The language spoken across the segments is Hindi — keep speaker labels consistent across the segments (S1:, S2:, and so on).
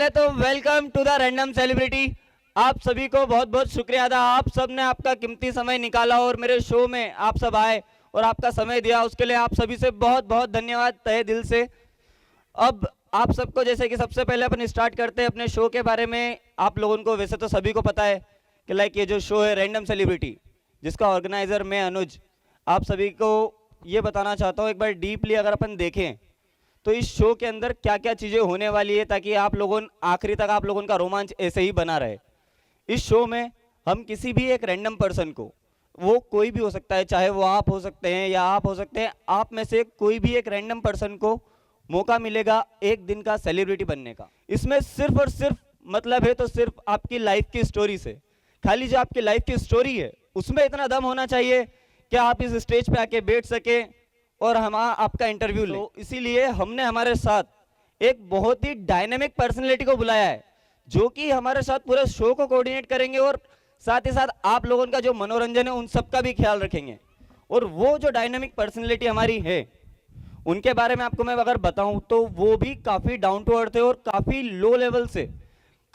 S1: तो welcome to the random celebrity. आप सभी को बहुत बहुत शुक्रिया अदा। आप सब ने आपका कीमती समय निकाला और मेरे शो में आप सब आए और आपका समय दिया, उसके लिए आप सभी से बहुत बहुत धन्यवाद तहे दिल से। अब आप सबको जैसे कि सबसे पहले अपन स्टार्ट करते हैं अपने शो के बारे में। आप लोगों को वैसे तो सभी को पता है कि लाइक ये जो शो है रैंडम सेलिब्रिटी, जिसका ऑर्गेनाइजर मैं अनुज, आप सभी को ये बताना चाहता हूँ एक बार डीपली अगर अपन देखें तो इस शो के अंदर क्या क्या चीज़ें होने वाली है, ताकि आप लोगों आखिरी तक आप लोगों का रोमांच ऐसे ही बना रहे। इस शो में हम किसी भी एक रैंडम पर्सन को, वो कोई भी हो सकता है, चाहे वो आप हो सकते हैं या आप हो सकते हैं, आप में से कोई भी एक रैंडम पर्सन को मौका मिलेगा एक दिन का सेलिब्रिटी बनने का। इसमें सिर्फ और सिर्फ मतलब है तो सिर्फ आपकी लाइफ की स्टोरी से, खाली जो आपकी लाइफ की स्टोरी है उसमें इतना दम होना चाहिए कि आप इस स्टेज पे आके बैठ सके और हम आपका इंटरव्यू लें। तो इसीलिए हमने हमारे साथ एक बहुत ही डायनेमिक पर्सनैलिटी को बुलाया है, जो कि हमारे साथ पूरे शो को कोऑर्डिनेट करेंगे और साथ ही साथ आप लोगों का जो मनोरंजन है उन सब का भी ख्याल रखेंगे। और वो जो डायनेमिक पर्सनैलिटी हमारी है, उनके बारे में आपको मैं अगर बताऊं तो वो भी काफ़ी डाउन टू अर्थ है और काफ़ी लो लेवल से,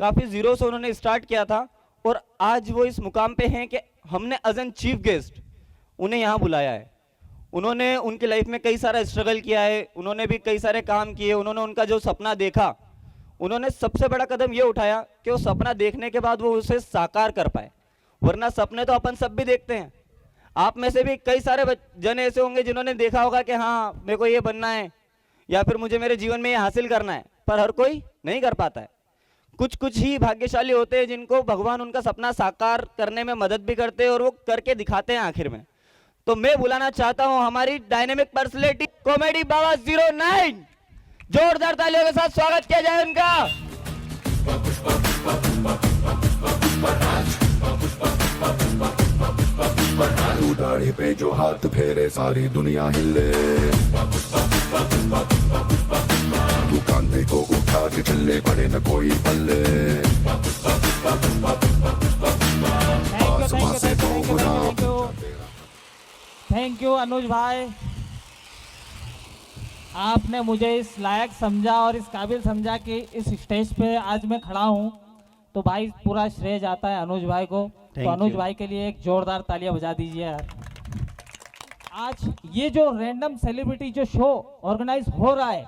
S1: काफ़ी जीरो से उन्होंने स्टार्ट किया था और आज वो इस मुकाम पे हैं कि हमने एज एन चीफ गेस्ट उन्हें यहाँ बुलाया है। उन्होंने उनकी लाइफ में कई सारा स्ट्रगल किया है, उन्होंने भी कई सारे काम किए, उन्होंने उनका जो सपना देखा, उन्होंने सबसे बड़ा कदम ये उठाया कि वो सपना देखने के बाद वो उसे साकार कर पाए। वरना सपने तो अपन सब भी देखते हैं, आप में से भी कई सारे जन ऐसे होंगे जिन्होंने देखा होगा कि हाँ मेरे को ये बनना है या फिर मुझे मेरे जीवन में ये हासिल करना है, पर हर कोई नहीं कर पाता है। कुछ कुछ ही भाग्यशाली होते हैं जिनको भगवान उनका सपना साकार करने में मदद भी करते हैं और वो करके दिखाते हैं आखिर में। तो मैं बुलाना चाहता हूं हमारी डायनेमिक पर्सनैलिटी कॉमेडी बाबा 09, जोरदार तालियों के साथ स्वागत किया जाए उनका।
S2: तू दाढ़ी पे जो हाथ फेरे सारी दुनिया हिले, तू कांधे को उठा के चले पड़े न कोई पल्ले, आसमां से तो गुना।
S3: थैंक यू अनुज भाई, आपने मुझे इस लायक समझा और इस काबिल समझा कि इस स्टेज पे आज मैं खड़ा हूँ, तो भाई पूरा श्रेय जाता है अनुज भाई को। तो अनुज भाई के लिए एक जोरदार तालियां बजा दीजिए यार। आज ये जो रैंडम सेलिब्रिटी जो शो ऑर्गेनाइज हो रहा है,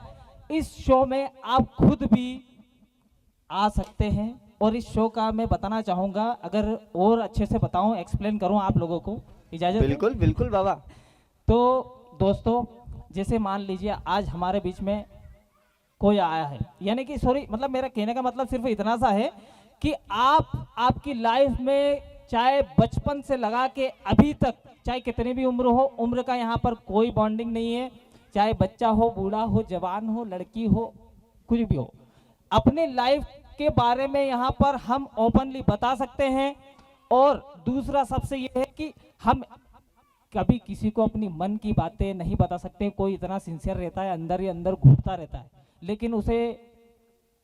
S3: इस शो में आप खुद भी आ सकते हैं और इस शो का मैं बताना चाहूँगा, अगर और अच्छे से बताऊँ, एक्सप्लेन करूँ आप लोगों को, इजाजत?
S1: बिल्कुल बिल्कुल बाबा।
S3: तो दोस्तों, जैसे मान लीजिए आज हमारे बीच में कोई आया है, यानी कि सॉरी मतलब मेरा कहने का मतलब सिर्फ इतना सा है कि आपकी लाइफ में चाहे बचपन से लगा के अभी तक, चाहे कितनी भी उम्र हो, उम्र का यहाँ पर कोई बॉन्डिंग नहीं है। चाहे बच्चा हो, बूढ़ा हो, जवान हो, लड़की हो, कुछ भी हो, अपने लाइफ के बारे में यहाँ पर हम ओपनली बता सकते हैं। और दूसरा सबसे ये है कि हम कभी किसी को अपनी मन की बातें नहीं बता सकते। कोई इतना सिंसियर रहता है, अंदर ही अंदर घूमता रहता है, लेकिन उसे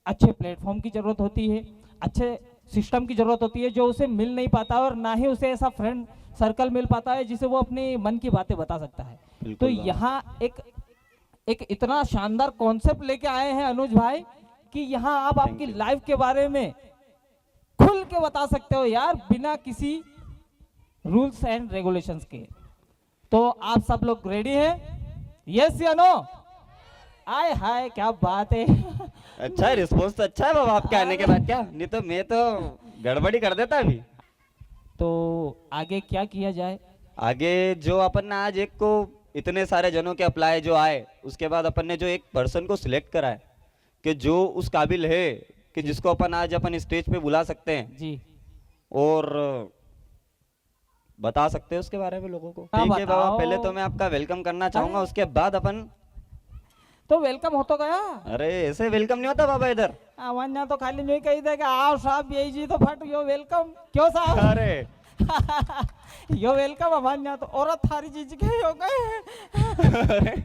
S3: अच्छे प्लेटफॉर्म की जरूरत होती है, अच्छे सिस्टम की जरूरत होती है, जो उसे मिल नहीं पाता और ना ही उसे ऐसा फ्रेंड सर्कल मिल पाता है जिसे वो अपनी मन की बातें बता सकता है। तो यहाँ एक इतना शानदार कॉन्सेप्ट लेके आए हैं अनुज भाई कि यहाँ आप आपकी लाइफ के बारे में खुल के बता सकते हो यार, बिना किसी रूल्स एंड रेगुलेशंस के। तो आप सब लोग रेडी हैं? यस या नो? आए हाय क्या बात है।
S1: अच्छा है, रिस्पॉन्स तो अच्छा है बाबा आपके आने के बाद। क्या नहीं तो मैं तो गड़बड़ी कर देता अभी।
S3: तो आगे क्या किया जाए?
S1: आगे जो अपन ने आज एक को इतने सारे जनों के अप्लाई जो आए, उसके बाद अपन ने जो एक पर्सन को सिलेक्ट करा है कि जो उस काबिल है कि जिसको अपन आज अपन स्टेज पे बुला सकते हैं
S3: जी,
S1: और बता सकते हैं उसके बारे में लोगों को। ठीक है बाबा, पहले तो मैं आपका वेलकम करना चाहूंगा, उसके बाद अपन।
S3: तो वेलकम हो तो गया।
S1: अरे ऐसे वेलकम नहीं होता बाबा इधर।
S3: आवाज तो खाली नहीं कही दे कि आओ साहब यही जी तो फट यो वेलकम क्यों साहब।
S1: अरे
S3: यो वेलकम आवाज तो औरत थारी चीज के हो गए।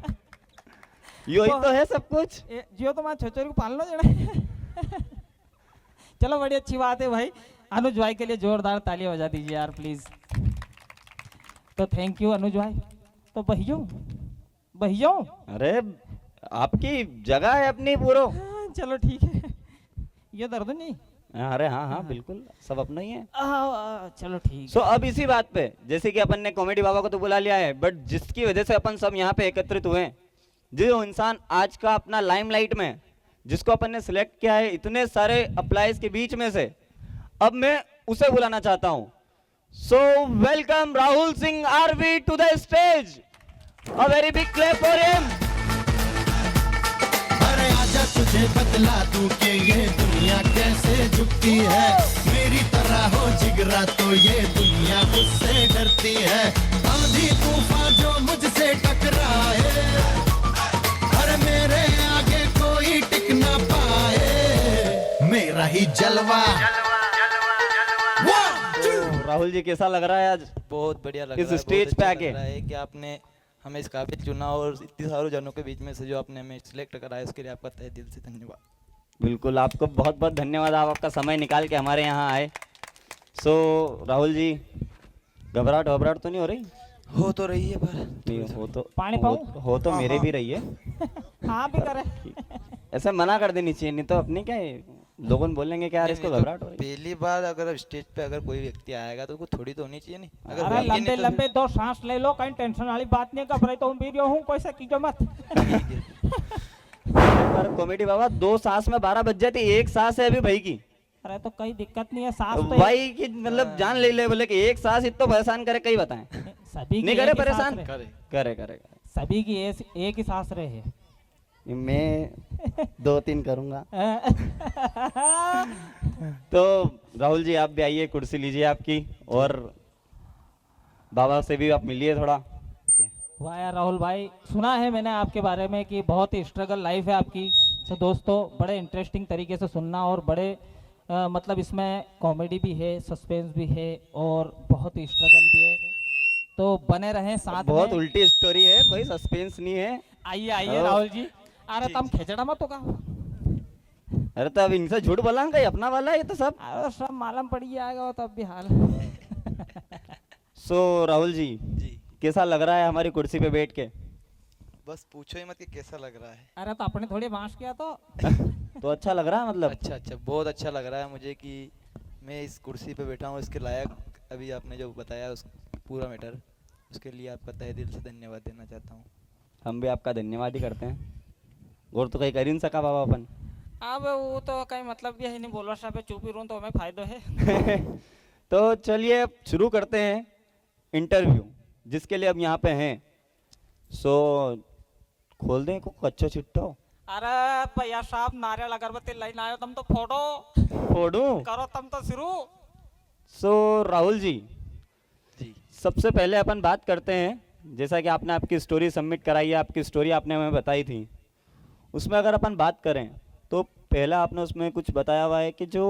S1: यो ही तो है सब कुछ।
S3: जियो तो मैं छोचोरी को पाल लो जरा। चलो बड़ी अच्छी बात है भाई। अनुज भाई के लिए जोरदार तालियां बजा दीजिए यार प्लीज। तो थैंक यू अनुज भाई। तो भैया
S1: अरे आपकी जगह है अपनी पूरो।
S3: चलो ठीक है। ये दर्द नहीं?
S1: अरे हाँ हाँ बिल्कुल, सब अपना ही है।
S3: चलो ठीक
S1: सो अब इसी बात पे, जैसे कि अपन ने कॉमेडी बाबा को तो बुला लिया है, बट जिसकी वजह से अपन सब यहाँ पे एकत्रित हुए हैं, जो इंसान आज का अपना लाइमलाइट में है, जिसको अपन ने सिलेक्ट किया है इतने सारे अप्लाइज के बीच में से, अब मैं उसे बुलाना चाहता हूँ। So welcome Rahul Singh RV to the stage. A very big clap for him.
S4: अरे आजा तुझे बतला दूं कि ये दुनिया कैसे झुकती है, मेरी तरह हो जिगरा तो ये दुनिया मुझसे डरती है। आंधी तूफान जो मुझसे टकराए, अरे मेरे आगे कोई टिक ना पाए, मेरा ही जलवा।
S1: राहुल जी कैसा लग रहा है आज
S5: बहुत बढ़िया लग
S1: इस
S5: रहा है,
S1: स्टेज
S5: बहुत
S1: पे
S5: अच्छा
S1: आके?
S5: लग रहा है कि आपने हमें इस काबिल चुना और इतने सारे जनों के बीच में से जो आपने हमें सिलेक्ट करा है, उसके लिए आपका तहे दिल से धन्यवाद।
S1: बिल्कुल, आपको बहुत बहुत धन्यवाद, आप आपका समय निकाल के हमारे यहाँ आए। सो राहुल जी, घबराहट वबराहट तो नहीं हो रही?
S5: हो तो रही है पर
S1: नहीं हो तो
S3: पानी
S1: हो,
S3: पाऊं?
S1: हो तो
S5: हाँ,
S1: मेरे
S5: हाँ।
S1: भी रही है।
S3: हाँ भी करे।
S1: ऐसा मना कर देनी चाहिए, नहीं तो अपनी क्या है, लोगों बोलेंगे कि यार इसको
S5: नहीं तो
S1: घबराहट हो रही है।
S5: पहली बार अगर स्टेज पे अगर कोई व्यक्ति आएगा तो उसको थोड़ी तो होनी चाहिए नहीं। अगर
S3: अरे
S5: होगी
S3: लंबे
S5: नहीं तो
S3: लंबे 2 सांस ले लो, कहीं टेंशन वाली बात नहीं है। घबराई तो भी रही हूँ, कोई सा कीजो मत।
S1: पर कॉमेडी बाबा 2 सांस में 12 बज जाती, एक सांस है अभी भाई की।
S3: अरे तो कोई दिक्कत नहीं है, सांस तो
S1: भाई की मतलब जान ले बोले कि एक सांस इतना परेशान करे, कई बताएं।
S3: सभी की
S1: नहीं करे
S3: एक ही सांस
S1: परेशान?
S3: रहे।
S1: करे करे।
S3: सभी की एक ही सांस रहे है।
S1: मैं 2-3 करूंगा। तो राहुल जी आप भी आइए, कुर्सी लीजिए आपकी, और बाबा से भी आप मिलिए थोड़ा। ठीक है।
S3: वाह यार राहुल भाई, सुना है मैंने आपके बारे में कि बहुत ही स्ट्रगल लाइफ है आपकी। तो दोस्तों बड़े इंटरेस्टिंग तरीके से सुनना, और बड़े मतलब इसमें कॉमेडी भी है, सस्पेंस भी है, और बहुत ही स्ट्रगल भी है। तो बने रहें साथ
S1: बहुत
S3: में।
S1: उल्टी स्टोरी है, कोई सस्पेंस नहीं है।
S3: आइए आइए
S1: ओ।
S3: राहुल जी। अरे तुम खेचड़ा मत होगा।
S1: अरे तो अब इनसे झूठ बोला कहीं अपना वाला है ये तो सब।
S3: अरे सब मालूम पड़ जाएगा तब भी हाल।
S1: सो राहुल जी,
S5: जी
S1: कैसा लग रहा है हमारी कुर्सी पे बैठ के?
S5: बस पूछो ही मत कि कैसा लग रहा है।
S3: अरे तो अपने थोड़ी बांस किया तो।
S1: तो अच्छा लग रहा है मतलब?
S5: अच्छा अच्छा, बहुत अच्छा लग रहा है मुझे कि मैं इस कुर्सी पे बैठा हूँ, इसके लायक। अभी आपने जो बताया उस पूरा मैटर, उसके लिए आपका तहे दिल से धन्यवाद देना चाहता हूँ।
S1: हम भी आपका धन्यवाद ही करते हैं, और तो कहीं कर ही नहीं सका बाबा अपन।
S3: अब वो तो कहीं मतलब भी है नहीं, बोलवा साहब चुप ही रहूं तो हमें फायदा है।
S1: तो चलिए अब शुरू करते हैं इंटरव्यू, जिसके लिए अब यहाँ पे हैं। सो खोल दें को कच्चो चिट्टो।
S3: अरे भैया साहब, नारियल अगरबत्ती लाइन आयो तुम तो फोटो
S1: फोड़ू।
S3: करो तुम तो शुरू।
S1: सो राहुल जी,
S5: जी
S1: सबसे पहले अपन बात करते हैं, जैसा कि आपने आपकी स्टोरी सबमिट कराई है, आपकी स्टोरी आपने हमें बताई थी, उसमें अगर अपन बात करें तो पहला आपने उसमें कुछ बताया हुआ है कि जो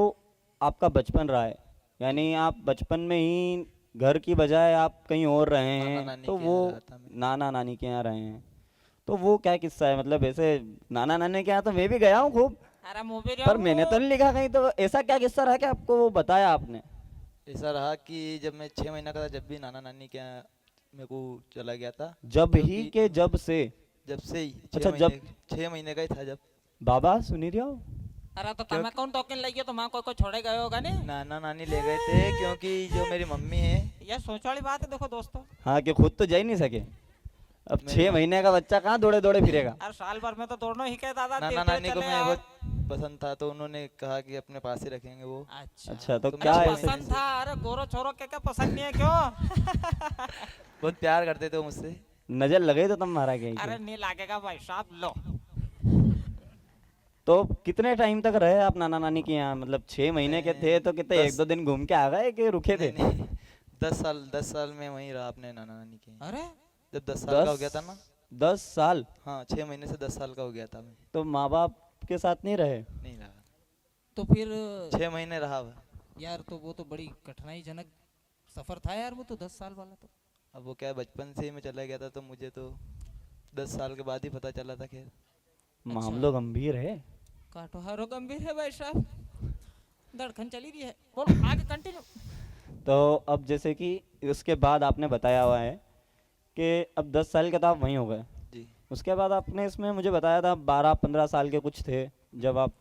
S1: आपका बचपन रहा है, यानी आप बचपन में ही घर की बजाय आप कहीं और रहे
S5: नाना
S1: हैं,
S5: नानी
S1: तो
S5: के
S1: वो
S5: यहाँ रहा था मैं।
S1: नाना नानी के यहाँ रहे हैं, तो वो क्या किस्सा है? मतलब ऐसे नाना नानी के यहाँ तो मैं भी गया हूँ खूब,
S3: अरे मूवी
S1: पर मैंने तो नहीं लिखा कहीं, तो ऐसा क्या किस्सा रहा कि आपको वो बताया आपने?
S5: ऐसा रहा कि जब मैं 6 महीना का था, जब भी नाना नानी के यहाँ मेरे को चला गया था,
S1: जब ही के जब से?
S5: जब से ही
S1: अच्छा, जब-
S5: 6 महीने का ही था जब
S1: बाबा सुनी रहे हो?
S3: अरे तो तुम्हें कौन टोकन लगी तो मां कोई छोड़े गए होगा नहीं।
S5: नाना नानी ले गए थे, क्योंकि जो मेरी मम्मी है,
S3: ये सोच वाली बात है। देखो दोस्तों,
S1: हाँ, कि खुद तो जा ही नहीं सके। अब
S5: मैं-
S1: 6 महीने का बच्चा कहाँ दौड़े दौड़े फिरेगा?
S3: अरे साल भर में तो दोनों ही के दादा
S5: नाना
S3: तीर्थ
S5: नानी को
S3: चले
S5: मैं
S3: आओ।
S5: बहुत पसंद था, तो उन्होंने कहा कि अपने पास ही रखेंगे वो।
S3: अच्छा
S1: अच्छा, तो
S5: तो
S1: क्या
S5: मैं
S1: है?
S3: पसंद था। अरे गोरो छोरो के क्या पसंद नहीं है क्यों?
S5: बहुत प्यार करते थे वो मुझसे।
S1: नजर लगे तो तुम मारा गया?
S3: अरे नहीं लागेगा भाई साहब, लो।
S1: तो कितने टाइम तक रहे आप नाना नानी के यहाँ? मतलब 6 महीने के थे तो कितने 1-2 दिन घूम के आ गए कि रुके थे?
S5: नहीं, नहीं, 10 साल में वहीं रहा अपने नाना नानी के यहाँ।
S3: अरे
S5: जब 10 साल का हो गया था ना,
S1: 10 साल?
S5: हाँ 6 महीने से 10 साल का हो गया था मैं।
S1: तो माँ बाप के साथ नहीं रहे?
S5: नहीं रहा,
S3: तो फिर
S5: 6 महीने रहा वह।
S3: यार, तो वो तो बड़ी कठिनाईजनक सफर था यार, वो तो 10 साल वाला तो।
S5: अब वो क्या है, बचपन से ही मैं चला गया था, तो मुझे तो 10 साल के बाद ही पता चला था। खैर
S1: मामलो गंभीर है।
S3: काटो हारो गंभीर है भाई साहब, धड़कन चली रही है। बोलो आगे कंटिन्यू।
S1: तो अब जैसे कि उसके बाद आपने बताया हुआ है कि अब 10 साल के तो आप वहीं हो गए,
S5: जी
S1: उसके बाद आपने इसमें मुझे बताया था 12-15 साल के कुछ थे जब आप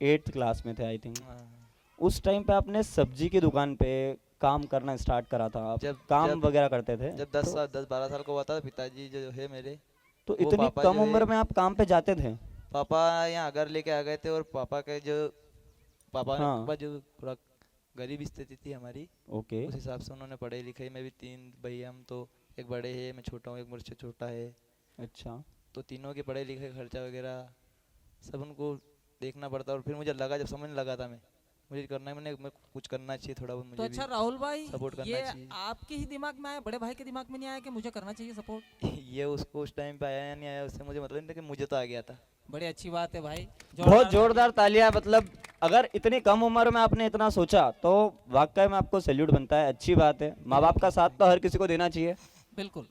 S1: 8th क्लास में थे आई थिंक।
S5: हाँ।
S1: उस टाइम पे आपने सब्जी की दुकान पे काम करना स्टार्ट करा था, आप काम
S5: जब
S1: वगैरह करते थे?
S5: जब 10-12 साल का हुआ था, पिताजी जो है मेरे,
S1: तो
S5: वो
S1: इतनी
S5: पापा
S1: कम
S5: जो है-
S1: उम्र में आप काम पे जाते थे?
S5: पापा यहाँ घर लेके आ गए थे, और पापा के जो
S1: हाँ।
S5: पापा जो थोड़ा गरीब स्थिति थी हमारी,
S1: ओके।
S5: उस हिसाब से उन्होंने पढ़ाई लिखाई में भी 3 भाई हम, तो एक बड़े है, मैं छोटा हूँ, एक मुझसे छोटा है,
S1: अच्छा।
S5: तो तीनों की पढ़ाई लिखाई खर्चा वगैरह सब उनको देखना पड़ता। और फिर मुझे लगा, जब समझने लगा था मुझे करना है, मैं कुछ करना चाहिए थोड़ा बहुत,
S3: तो
S5: मुझे
S3: अच्छा
S5: भी
S3: राहुल भाई,
S5: सपोर्ट करना
S3: ये
S5: चाहिए।
S3: आपके ही दिमाग में आया, बड़े भाई के दिमाग में नहीं आया कि मुझे करना चाहिए सपोर्ट?
S5: ये उसको उस टाइम पे आया या नहीं आया उससे मुझे मतलब नहीं था, कि मुझे तो आ गया था।
S3: बड़ी अच्छी बात है भाई,
S1: बहुत जोरदार तालियां। मतलब अगर इतनी कम उम्र में आपने इतना सोचा तो वाकई में आपको सैल्यूट बनता है, अच्छी बात है। माँ बाप का साथ तो हर किसी को देना चाहिए,
S3: बिल्कुल।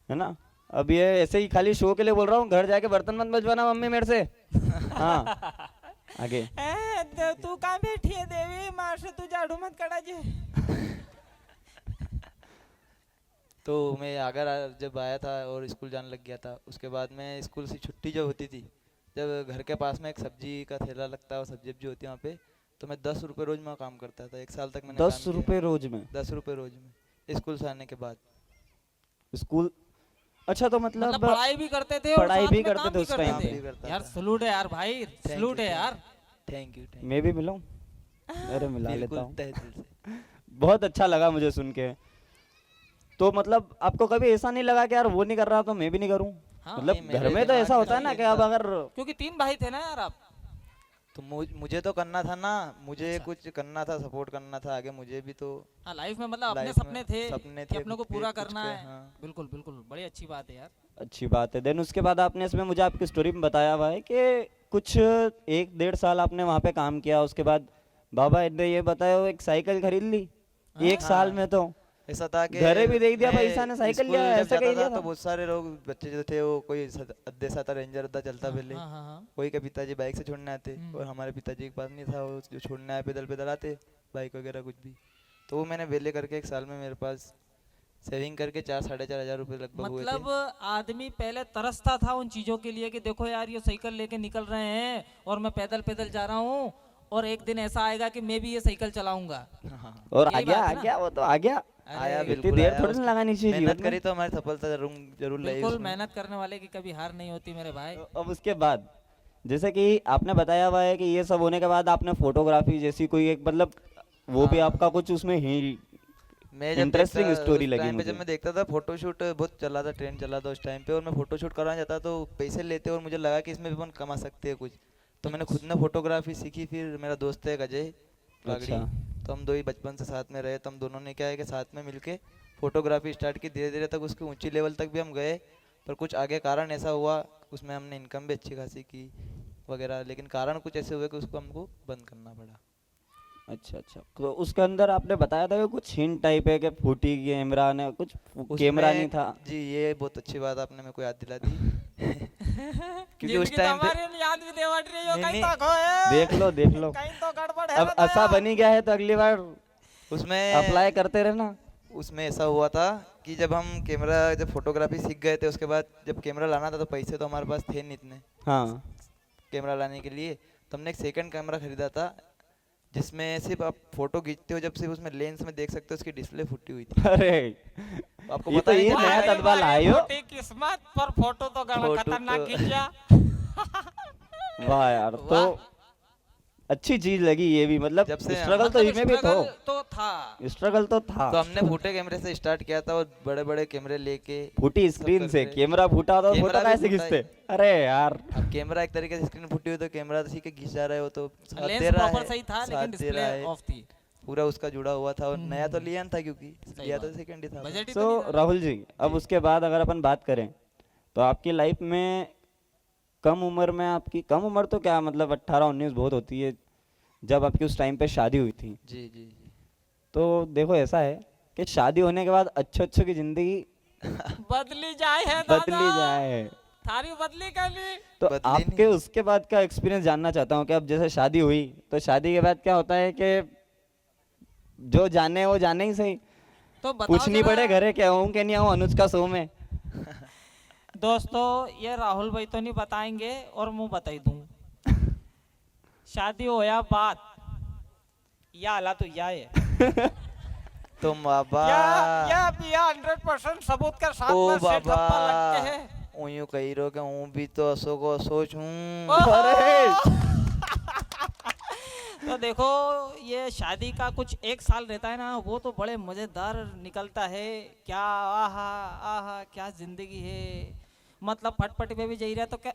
S1: है ना। अब ये ऐसे ही खाली शो के लिए बोल रहा हूँ, घर जाके बर्तन मत बजवाना मम्मी मेरे से। हाँ आगे।
S3: तू कहाँ बैठी है देवी, मार से तू झाड़ू मत कड़ा जे।
S5: तो मैं अगर जब आया था और स्कूल जाने लग गया था, उसके बाद में स्कूल से छुट्टी जब होती थी, जब घर के पास में एक सब्जी का ठेला लगता है और सब्जी होती है वहाँ पे, तो मैं 10 रुपये रोज में काम करता था। 1 साल तक मैंने
S1: 10 रुपए रोज में?
S5: 10 रुपये रोज में स्कूल से आने के बाद।
S1: स्कूल, अच्छा। तो मतलब
S3: पढ़ाई भी करते थे और
S1: पढ़ाई
S3: साथ
S1: भी
S3: में
S1: करते
S3: काम
S1: थे
S3: भी
S1: उस
S3: करते
S1: टाइम
S3: थे।
S5: पे। भी करता
S3: यार
S5: था।
S3: सलूट है यार भाई, सलूट है यार।
S5: Thank you.
S1: मैं भी मिलूं? अरे मिला लेता हूँ।
S5: तहे दिल से।
S1: बहुत अच्छा लगा मुझे सुन के। तो मतलब आपको कभी ऐसा नहीं लगा कि यार वो नहीं कर रहा तो मैं भी नहीं करूं?
S3: हाँ,
S1: मतलब
S5: नहीं,
S1: घर
S5: मेरे
S1: में तो ऐसा
S5: दिमाग में
S1: होता है
S5: तो
S1: ना
S5: ये
S1: कि अब
S5: था।
S1: अगर
S3: क्योंकि 3 भाई थे ना यार आप।
S5: तो मुझे तो करना था ना, मुझे
S3: अच्छा।
S5: कुछ करना था, सपोर्ट करना था आगे मुझे भी। तो
S3: हाँ, लाइफ में मतलब अपने
S5: लाइफ में
S3: सपने थे
S5: सपने
S3: कि
S5: थे,
S3: अपने को
S5: फिर
S3: पूरा
S5: कुछ
S3: करना
S5: के,
S3: है।
S5: हाँ।
S3: बिल्कुल बिल्कुल, बड़ी अच्छी बात है यार।
S1: अच्छी बात है। देन उसके बाद आपने इसमें मुझे आपकी स्टोरी में बताया हुआ है कि कुछ 1-1.5 साल आपने वहाँ पे काम किया, उसके बाद बाबा ने ये बताया वो एक साइकिल खरीद ली 1 साल में। तो
S5: ऐसा था कि
S1: घरे भी दे दिया
S5: मैं
S1: पैसा ने, साइकिल
S5: स्कूल
S1: लिया,
S5: जब
S1: ऐसा
S5: जाता
S1: कहीं लिया
S5: था,
S1: था?
S5: तो बहुत सारे लोग बच्चे जो थे, वो कोई अद्दे सा था, रेंजर अद्दा चलता पहले,
S3: हाँ हाँ हाँ।
S5: कोई के पिताजी बाइक से छोड़ने आते, और हमारे पिताजी के पास नहीं था, वो जो छोड़ने आए पैदल पैदल आते, बाइक वगैरह कुछ भी। तो वो मैंने वेले करके 1 साल में मेरे पास सेविंग करके 4-4.5 हजार रुपये लगभग हुए
S3: मतलब
S5: थे।
S3: आदमी पहले तरसता था उन चीजों के लिए कि देखो यार ये साइकिल लेके निकल रहे हैं और मैं पैदल पैदल जा रहा हूँ, और एक दिन ऐसा आएगा कि मैं भी ये साइकिल चलाऊंगा।
S5: हाँ,
S1: और आ
S3: यही
S1: गया
S3: बात
S1: आ
S3: है ना?
S1: गया, वो तो आ गया।
S5: आया
S3: अरे,
S1: इतनी
S5: बिल्कुल
S1: देर
S5: आया,
S1: थोड़ी ना लगानी चाहिए
S5: मेहनत
S1: जीवन
S5: करी
S1: में।
S5: तो हमारी सफलता जरूर लाई
S3: बिल्कुल,
S5: उसमें।
S3: मेहनत करने वाले की कभी हार नहीं होती मेरे भाई।
S1: अब उसके बाद जैसे कि आपने बताया हुआ है कि ये सब होने के बाद आपने फोटोग्राफी जैसी कोई एक मतलब वो भी
S5: हाँ।
S1: आपका कुछ उसमें ही
S5: मैं जब
S1: इंटरेस्टिंग
S5: देखता-
S1: स्टोरी
S5: उस
S1: लगी
S5: टाइम पे
S1: मुझे।
S5: जब मैं देखता था फोटोशूट बहुत चला था, ट्रेंड चला था उस टाइम पे, और मैं फोटोशूट कराना चाहता तो पैसे लेते, और मुझे लगा कि इसमें भी अपन कमा सकते हैं कुछ। तो मैंने खुद ने फोटोग्राफी सीखी। फिर मेरा दोस्त है एक अजय बागड़ी,
S1: अच्छा।
S5: तो हम दो ही बचपन से साथ में रहे, तो हम दोनों ने क्या है कि साथ में मिलके फोटोग्राफी स्टार्ट की। धीरे धीरे तक उसकी ऊंची लेवल तक भी हम गए, पर कुछ आगे कारण ऐसा हुआ, उसमें हमने इनकम भी अच्छी खासी की वगैरह, लेकिन कारण कुछ ऐसे हुए कि उसको हमको बंद करना पड़ा।
S1: अच्छा अच्छा। तो उसके अंदर आपने बताया था कि कुछ हिंट टाइप है कि फूटी कैमरा ने कुछ कैमरा
S5: उसमें-
S1: नहीं था।
S5: जी, ये बहुत अच्छी बात आपने मेरे को याद दिला दी। क्योंकि उस
S3: जिंदगी
S5: टाइम पे
S3: तुम्हारी याद भी देवट रही हो,
S5: नहीं,
S3: कहीं
S5: नहीं।
S3: तो खोए,
S1: देख लो
S3: कहीं तो गड़बड़ है।
S1: अब
S3: बताया।
S1: ऐसा बनी गया है तो अगली बार
S5: उसमें
S1: अप्लाई करते रहना।
S5: उसमें ऐसा हुआ था कि जब हम कैमरा जब फोटोग्राफी सीख गए थे, उसके बाद जब कैमरा लाना था तो पैसे तो हमारे पास थे नहीं इतने
S1: हाँ।
S5: कैमरा लाने के लिए। तो हमने एक सेकंड कैमरा खरीदा था, जिसमें सिर्फ आप फोटो खींचते हो, जब सिर्फ उसमें लेंस में देख सकते हो उसकी डिस्प्ले फूटी हुई थी।
S1: अरे
S5: आपको
S1: ये
S5: पता
S1: तो
S5: ही
S1: ये
S5: नहीं
S1: नया
S5: था।
S1: तदबा लाए हो।
S3: छोटी किस्मत पर फोटो तो गड़ा
S5: फोटो
S3: खतरनाक
S5: तो-
S3: खींचा।
S1: वाह यार। तो
S3: वाह।
S1: अच्छी चीज लगी ये भी, मतलब
S5: जब से-
S1: स्ट्रगल तो
S3: मतलब
S1: इसमें भी
S3: struggle
S1: था।
S3: तो था।
S1: स्ट्रगल तो था।
S5: तो हमने फूटे कैमरे से स्टार्ट किया था, और बड़े बड़े कैमरे लेके
S1: फूटी
S5: सब
S1: स्क्रीन से
S5: करके-
S1: कैमरा फूटा तो
S5: कैमरा
S1: फोटो
S5: भी
S1: कैसे
S5: फूटा
S1: खींचते? अरे यार
S5: अब कैमरा एक तरीके से स्क्रीन फूटी हुई, तो कैमरा तो ठीक है खींच जा रहे हो, तो साथ
S3: लेंस
S5: दे रहा
S3: प्रॉपर
S5: है,
S3: सही था,
S5: साथ
S3: लेकिन
S5: दे
S3: डिस्प्ले
S5: रहा है,
S3: ऑफ थी।
S5: पूरा उसका जुड़ा हुआ था, और नया तो लिया था क्योंकि
S3: सही
S5: लिया तो
S3: बात।
S5: सेकंड ही था।
S3: बजट ही तो
S1: सो
S3: नहीं था।
S1: राहुल जी, अब उसके बाद अगर अपन बात करें तो आपकी लाइफ में कम उम्र में आपकी, कम उम्र तो क्या मतलब 18-19 बहुत होती है, जब आपकी उस टाइम पे शादी हुई थी।
S5: जी जी जी।
S1: तो देखो ऐसा है कि शादी होने के बाद अच्छों की जिंदगी
S3: बदली जाए है दादा।
S1: बदली जाए।
S3: थारी बदली कभी।
S1: तो
S5: बदली
S1: आपके उसके बाद का एक्सपीरियंस जानना चाहता हूँ कि अब जैसे शादी हुई तो शादी के बाद क्या होता है कि जो जाने वो जाने ही सही,
S3: तो बताओ
S1: कुछ नहीं
S3: जरा।
S1: पड़े घरे क्या हूँ कि नहीं आऊँ अनुज का शो में।
S3: दोस्तों, ये राहुल भाई तो नहीं बताएंगे और मैं बताई दूं। शादी होया बात या आला तो या है
S5: तुम बाबा
S3: या पिया 100% सबूत के साथ
S5: ओ
S3: में सेठ
S5: बाबा
S3: धप्पा लगते हैं।
S5: यूं कही रहो कि हूँ भी तो असो को सोच हूँ।
S3: तो देखो ये शादी का कुछ 1 साल रहता है ना, वो तो बड़े मजेदार निकलता है। क्या आहा आहा क्या जिंदगी है, मतलब फटफटी पे भी जा रहा तो क्या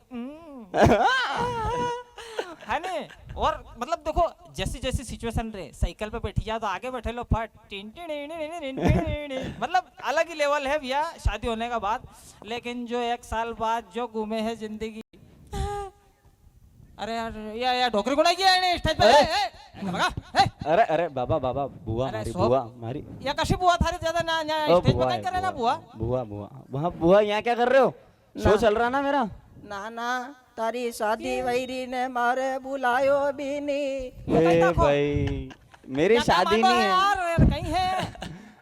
S3: है ने। और मतलब देखो जैसी जैसी सिचुएशन रहे, साइकिल पे बैठी जा तो आगे बैठे लो फट tin tin tin tin tin tin tin. मतलब अलग ही लेवल है भैया शादी होने का बाद। लेकिन जो 1 साल बाद जो घूमे है जिंदगी, अरे यार या ढोकरी को नहीं स्टेज पे
S1: अरे अरे बाबा बाबा बुआ
S3: अरे
S1: मारी
S3: सोप.
S1: बुआ मारी
S3: या कशी बुआ थारी ज्यादा ना
S1: ओ,
S3: स्टेज पे
S1: बुआ
S3: नहीं
S1: है,
S3: करे ना बुआ।
S1: बुआ बुआ वहाँ बुआ यहाँ क्या कर रहे हो? शो चल रहा ना मेरा।
S6: नाना तारी शादी वैरी ने मारे बुलायो भी नहीं।
S1: ए
S3: देखो।
S1: भाई मेरी
S3: क्या
S1: शादी
S3: मांडो
S1: नहीं है।
S3: यार कहीं है।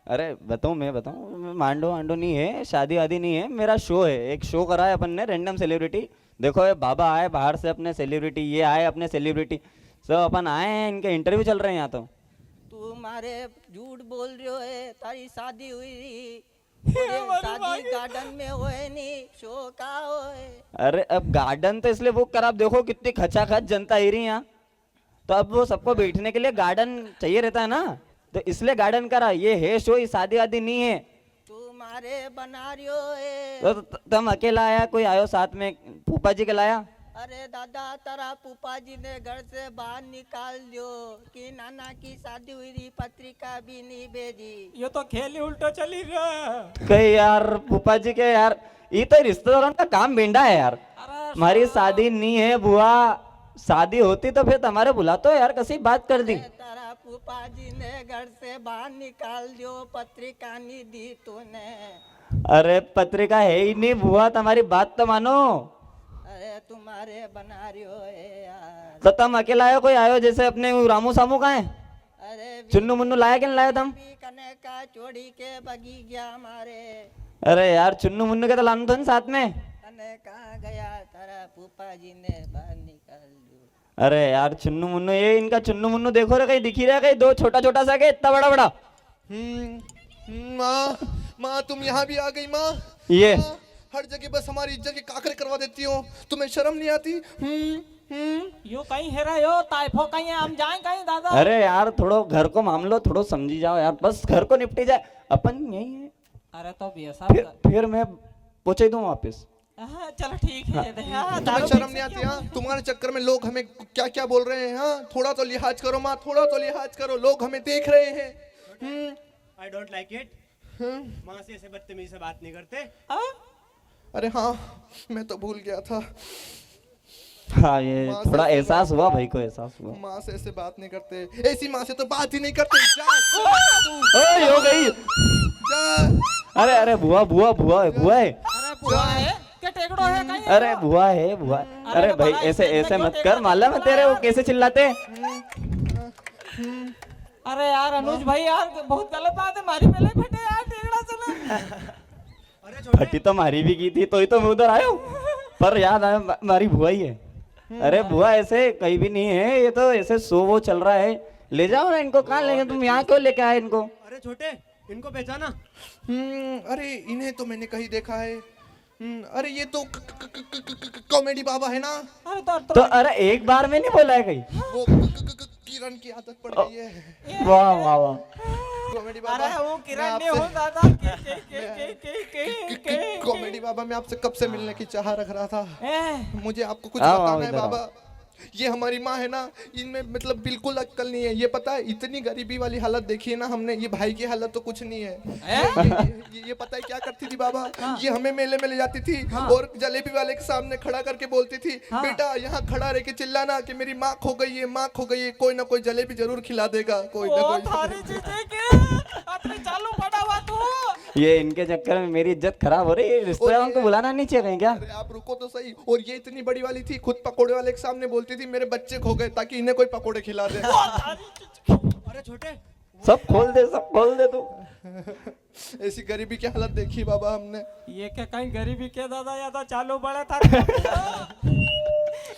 S1: अरे मैं बताऊं मांडो वांडो नहीं है, शादी वादी नहीं है, मेरा शो है। एक शो करा है अपन ने, रैंडम सेलिब्रिटी। देखो ये बाबा आए बाहर से अपने सेलिब्रिटी, ये आए अपने सेलिब्रिटी, सब अपन आए हैं, इनके इंटरव्यू चल रहे हैं यहाँ तो।
S6: तू मारे झूठ बोल रहे है, तारी शादी हुई शादी गार्डन में होए नहीं, शो का होए।
S1: अरे अब गार्डन तो इसलिए बुक करा, आप देखो कितनी खचाखच जनता आ रही है यहाँ, तो अब वो सबको बैठने के लिए गार्डन चाहिए रहता है ना, तो इसलिए गार्डन करा। ये है शो, ये शादी वादी नहीं है।
S6: तू मारे बना रियो है।
S1: तो तुम अकेला आया, कोई आयो साथ में, फूफा जी के लाया?
S6: अरे दादा तारा फूफा जी ने घर से बाहर निकाल दियो कि नाना की शादी हुई रही, पत्रिका भी नहीं भेजी।
S3: ये तो खेल ही उल्टा चली रहा।
S1: कई यार फूफा जी के यार, ये तो रिश्तेदारों का काम भिंडा है यार। हमारी शादी नहीं है बुआ, शादी होती तो फिर तुम्हारे बुलाते यार, कैसी बात कर दी।
S6: तारा फूफा जी ने घर से बाहर निकाल दियो, पत्रिका नहीं दी तूने।
S1: अरे पत्रिका है ही नहीं बुआ, तुम्हारी बात तो मानो।
S6: अरे तुम्हारे बना रियो है यार।
S1: तो तुम अकेला आयो, कोई आयो जैसे अपने वो रामू सामू का है?
S6: अरे
S1: चुन्नू मुन्नू लाया कि नहीं लाया तुम?
S6: भी कने का चोड़ी के बगी गया हमारे।
S1: अरे यार चुन्नू मुन्नू के तो लाना था ना साथ में।
S6: कने कहाँ गया तारा फूफा जी ने बाहर निकाल दियो।
S1: अरे यार चुन्नू मुन्नू, ये इनका चुन्नू मुन्नू देखो रे, कहीं दिखी रहा है कहीं? दो छोटा छोटा सा के इतना बड़ा बड़ा।
S7: माँ माँ तुम यहाँ भी आ गई माँ।
S1: ये
S7: माँ, हर जगह बस हमारी इज्जत के काकरे करवा देती हो, तुम्हें शर्म नहीं आती?
S3: यो कहीं है रहा यो ताइफो कहीं है, हम जाएं कहीं दादा।
S1: अरे यार थोड़ो घर को मामलो थोड़ो समझी जाओ यार, बस घर को निपटी जाए, अपन यही है।
S3: अरे तो ऐसा
S1: फिर मैं पहुंचे दूं वापस।
S3: चलो ठीक है।
S7: तुम्हें शर्म नहीं आती? हाँ तुम्हारे चक्कर में लोग हमें क्या क्या बोल रहे हैं। हाँ थोड़ा तो लिहाज करो माँ, थोड़ा तो लिहाज करो, लोग हमें देख रहे हैं।
S8: I don't like it. माँ से ऐसे बदतमीजी से बात नहीं करते।
S7: अरे हाँ मैं तो भूल गया था,
S1: हाँ ये
S7: माँ से
S1: थोड़ा
S7: ऐसे
S1: एहसास हुआ, भाई को एहसास हुआ।
S7: माँ से ऐसे बात नहीं करते, ऐसी माँ से तो बात ही नहीं करते। जा तू,
S1: ओए हो गई।
S7: जा।
S1: अरे अरे बुआ बुआ बुआ है, बुआ है।
S3: अरे बुआ है क्या टेकड़ो है कहीं?
S1: अरे बुआ है बुआ। अरे भाई ऐसे ऐसे मत कर, मालूम है तेरे वो कैसे चिल्लाते।
S3: अरे यार अनुज भाई यार बहुत गलत बात है, हमारी पहले फटे यार टेकड़ा चला।
S1: फटी तो मारी भी की थी, तो ही तो मैं उधर आया हूँ, पर याद आया हमारी बुआ ही है। अरे बुआ ऐसे कहीं भी नहीं है, ये तो ऐसे सो वो चल रहा है। ले जाओ ना इनको, कहाँ लेंगे? तुम यहाँ क्यों लेके आए इनको?
S8: अरे छोटे, इनको पहचाना?
S7: अरे इन्हें तो मैंने कहीं देखा है। अरे ये तो कॉमेडी बाबा है ना?
S1: तो अरे एक बार में नहीं बोला है कहीं?
S7: वो किरण की आदत पड़ गई है।
S1: वाह वाह वाह।
S7: कॉमेडी बाबा,
S3: अरे वो
S7: मैं
S3: किरण नहीं
S7: आपसे-
S3: हो दादा।
S7: कॉमेडी बाबा मैं आपसे कब से मिलने की चाह रख रहा था। मुझे आपको कुछ
S1: आओ,
S7: बताना है
S1: इधर आओ।
S7: बाबा। ये हमारी माँ है ना, इनमें मतलब बिल्कुल अक्ल नहीं है। ये पता है इतनी गरीबी वाली हालत देखी है ना हमने, ये भाई की हालत तो कुछ नहीं है। ये पता है क्या करती थी बाबा? ये हमें मेले में ले जाती थी और जलेबी वाले के सामने खड़ा करके बोलती थी, बेटा यहाँ खड़ा रह के चिल्लाना कि मेरी माँ खो गई है, माँ खो गई है, कोई ना कोई जलेबी जरूर खिला देगा, कोई ना कोई।
S3: थारी चीजें के अपने चालू पड़ा हुआ तू।
S1: ये इनके चक्कर में मेरी इज्जत खराब हो रही है। रिश्तेदारों को बुलाना नहीं चाहिए कहीं क्या?
S7: अरे आप रुको तो सही। और ये इतनी बड़ी वाली थी, खुद पकोड़े वाले के सामने बोलती थी मेरे बच्चे खो गए, ताकि इन्हें कोई पकोड़े खिला दे।
S8: अरे छोटे,
S1: सब खोल दे, सब खोल दे तू।
S7: ऐसी गरीबी की हालत देखी बाबा हमने।
S3: ये क्या कहीं गरीबी के दादा, या तो चालू बड़े था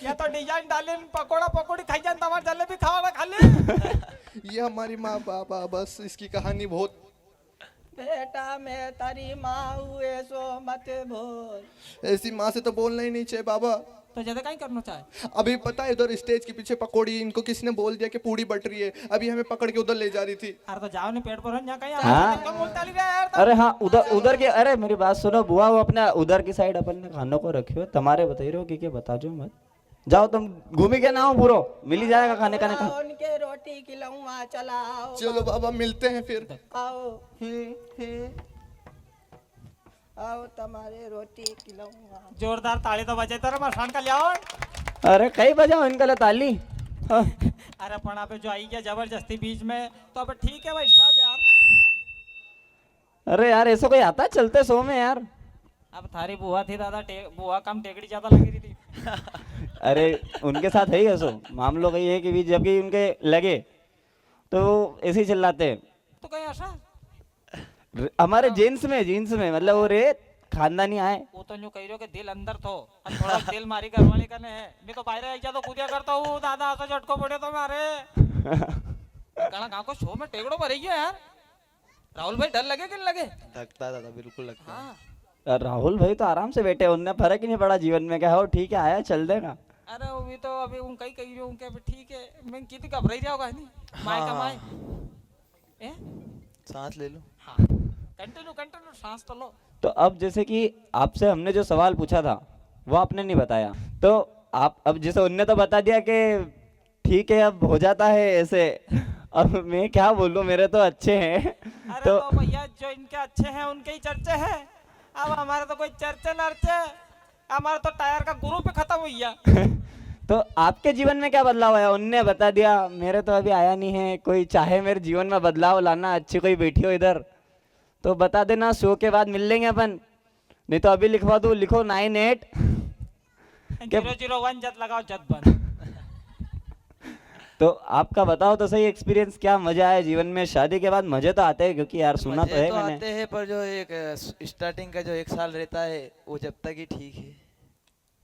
S3: या तो डिजाइन डाले पकोड़ा पकोड़ी खाई जान तमार जलेबी खावा खाली।
S7: ये हमारी माँ बाबा, बस इसकी कहानी बहुत।
S6: बेटा मैं तारी माँ हुए सो मत बोल।
S7: ऐसी माँ से तो बोलना ही नहीं चाहिए बाबा।
S3: तो ज्यादा कहीं करना चाहे।
S7: अभी पता है इधर स्टेज के पीछे पकौड़ी, इनको किसी ने बोल दिया कि पूड़ी बट रही है, अभी हमें पकड़ के उधर ले जा रही थी।
S3: अरे तो जाओ नहीं पेट पर यहाँ कहीं
S1: हाँ।
S3: कम बोलता नहीं रहा यार।
S1: अरे हाँ, उधर उधर के, अरे मेरी बात सुनो बुआ, वो अपने उधर की साइड अपन ने खानों को रखियो, तुम्हारे बताई रहो कि बता जो मत। जाओ तुम घूमी के ना हो पूरो, मिल ही जाएगा खाने का।
S6: उनके रोटी खिलाऊंगा, चलाओ
S7: चलो बाबा मिलते हैं फिर।
S6: आओ। आओ तुम्हारे रोटी खिलाऊंगा।
S3: जोरदार ताली तो बजे तेरे मसान का लियाओ।
S1: अरे कई बजाओ इनका ला ताली। हाँ।
S3: अरे पढ़ा पे जो आई गया जबरदस्ती बीच में, तो अब ठीक है भाई साहब यार।
S1: अरे यार ऐसा कोई आता है चलते सो में यार।
S3: अब थारी बुआ थी दादा, बुआ कम टेकड़ी ज्यादा लगी रही थी।
S1: अरे उनके साथ है ही ऐसो मामलों का, ये है कि भी जब भी उनके लगे तो वो ऐसे ही चिल्लाते हैं।
S3: तो कहीं ऐसा
S1: हमारे जीन्स में मतलब वो रे खानदानी आए।
S3: वो तो यूं कह रहे हो कि दिल अंदर थो और थोड़ा दिल मारी घरवाली करने है। मैं तो बाहर आई तो कूदिया करता हूँ दादा, ऐसा झटको पड़े तो मारे गाना गाँव को शो में टेकड़ो भरी है यार। राहुल भाई डर लगे कि नहीं लगे?
S5: लगता है दादा, बिल्कुल लगता है।
S3: हाँ।
S1: राहुल भाई तो आराम से बैठे, उनने फर्क ही नहीं पड़ा जीवन में, क्या हो ठीक है आया चल देगा।
S3: अरे वो भी तो अभी उनका ही कही रही हूँ कि ठीक है, मैं कितनी घबराई रहा होगा नहीं माय का माय। ए
S5: सांस ले लो।
S3: हाँ कंटिन्यू सांस तो लो।
S1: तो अब जैसे कि आपसे हमने जो सवाल पूछा था वो आपने नहीं बताया, तो आप अब जैसे उनने तो बता दिया कि ठीक है अब हो जाता है ऐसे, अब मैं क्या बोलूं, मेरे तो अच्छे हैं।
S3: अरे
S1: तो
S3: तो भैया जो इनके अच्छे हैं उनके ही चर्चे हैं। अब हमारे तो कोई चर्चे नर्चे, हमारा तो टायर का ग्रुप ही खत्म हुई है।
S1: तो आपके जीवन में क्या बदलाव आया? उनने बता दिया, मेरे तो अभी आया नहीं है। कोई चाहे मेरे जीवन में बदलाव लाना, अच्छी कोई बैठी हो इधर तो बता देना, शो के बाद मिल लेंगे अपन, नहीं तो अभी लिखवा दूं, लिखो 98
S3: 001 जत लगाओ जत बंद।
S1: तो आपका बताओ तो सही एक्सपीरियंस, क्या मजा आया जीवन में? शादी के बाद मजे तो आते हैं क्योंकि यार सुना तो
S5: मजे
S1: है
S5: तो
S1: मैंने।
S5: आते हैं, पर जो एक स्टार्टिंग का जो 1 साल रहता है वो जब तक ही ठीक है।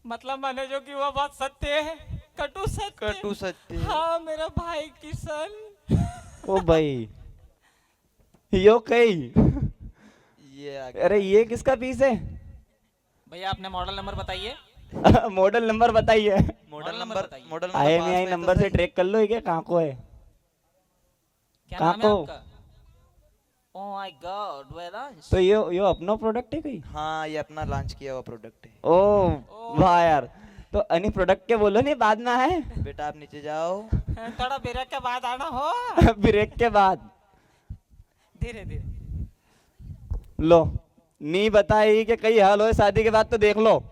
S3: मतलब माने जो कि वो बात सत्य है, कटु सत्य।
S5: कटु सत्य।
S3: हाँ मेरा भाई किशन।
S1: ओ भाई यो कई
S5: ये आगे
S1: अरे ये किसका पीस है?
S3: भैया आपने मॉडल नंबर बताइए।
S1: मॉडल नंबर बताइए।
S3: मॉडल नंबर बताइए।
S5: मॉडल
S1: IMEI नंबर से ट्रैक कर लो, ये क्या कहाँ को है?
S3: क्या
S1: कहाँ
S3: नाम है
S1: को?
S3: आपका? Oh my God Vedansh.
S1: तो यो अपना प्रोडक्ट है कोई?
S5: हाँ, ये अपना लॉन्च किया हुआ प्रोडक्ट है।
S1: ओ वाह यार, तो अनि प्रोडक्ट के बोलो नहीं बाद में है।
S5: बेटा आप नीचे जाओ।
S3: थोड़ा ब्रेक के बाद आना हो।
S1: ब्रेक के बाद
S3: धीरे धीरे।
S1: लो नहीं बताई कि कई हाल हो शादी के बाद तो देख लो।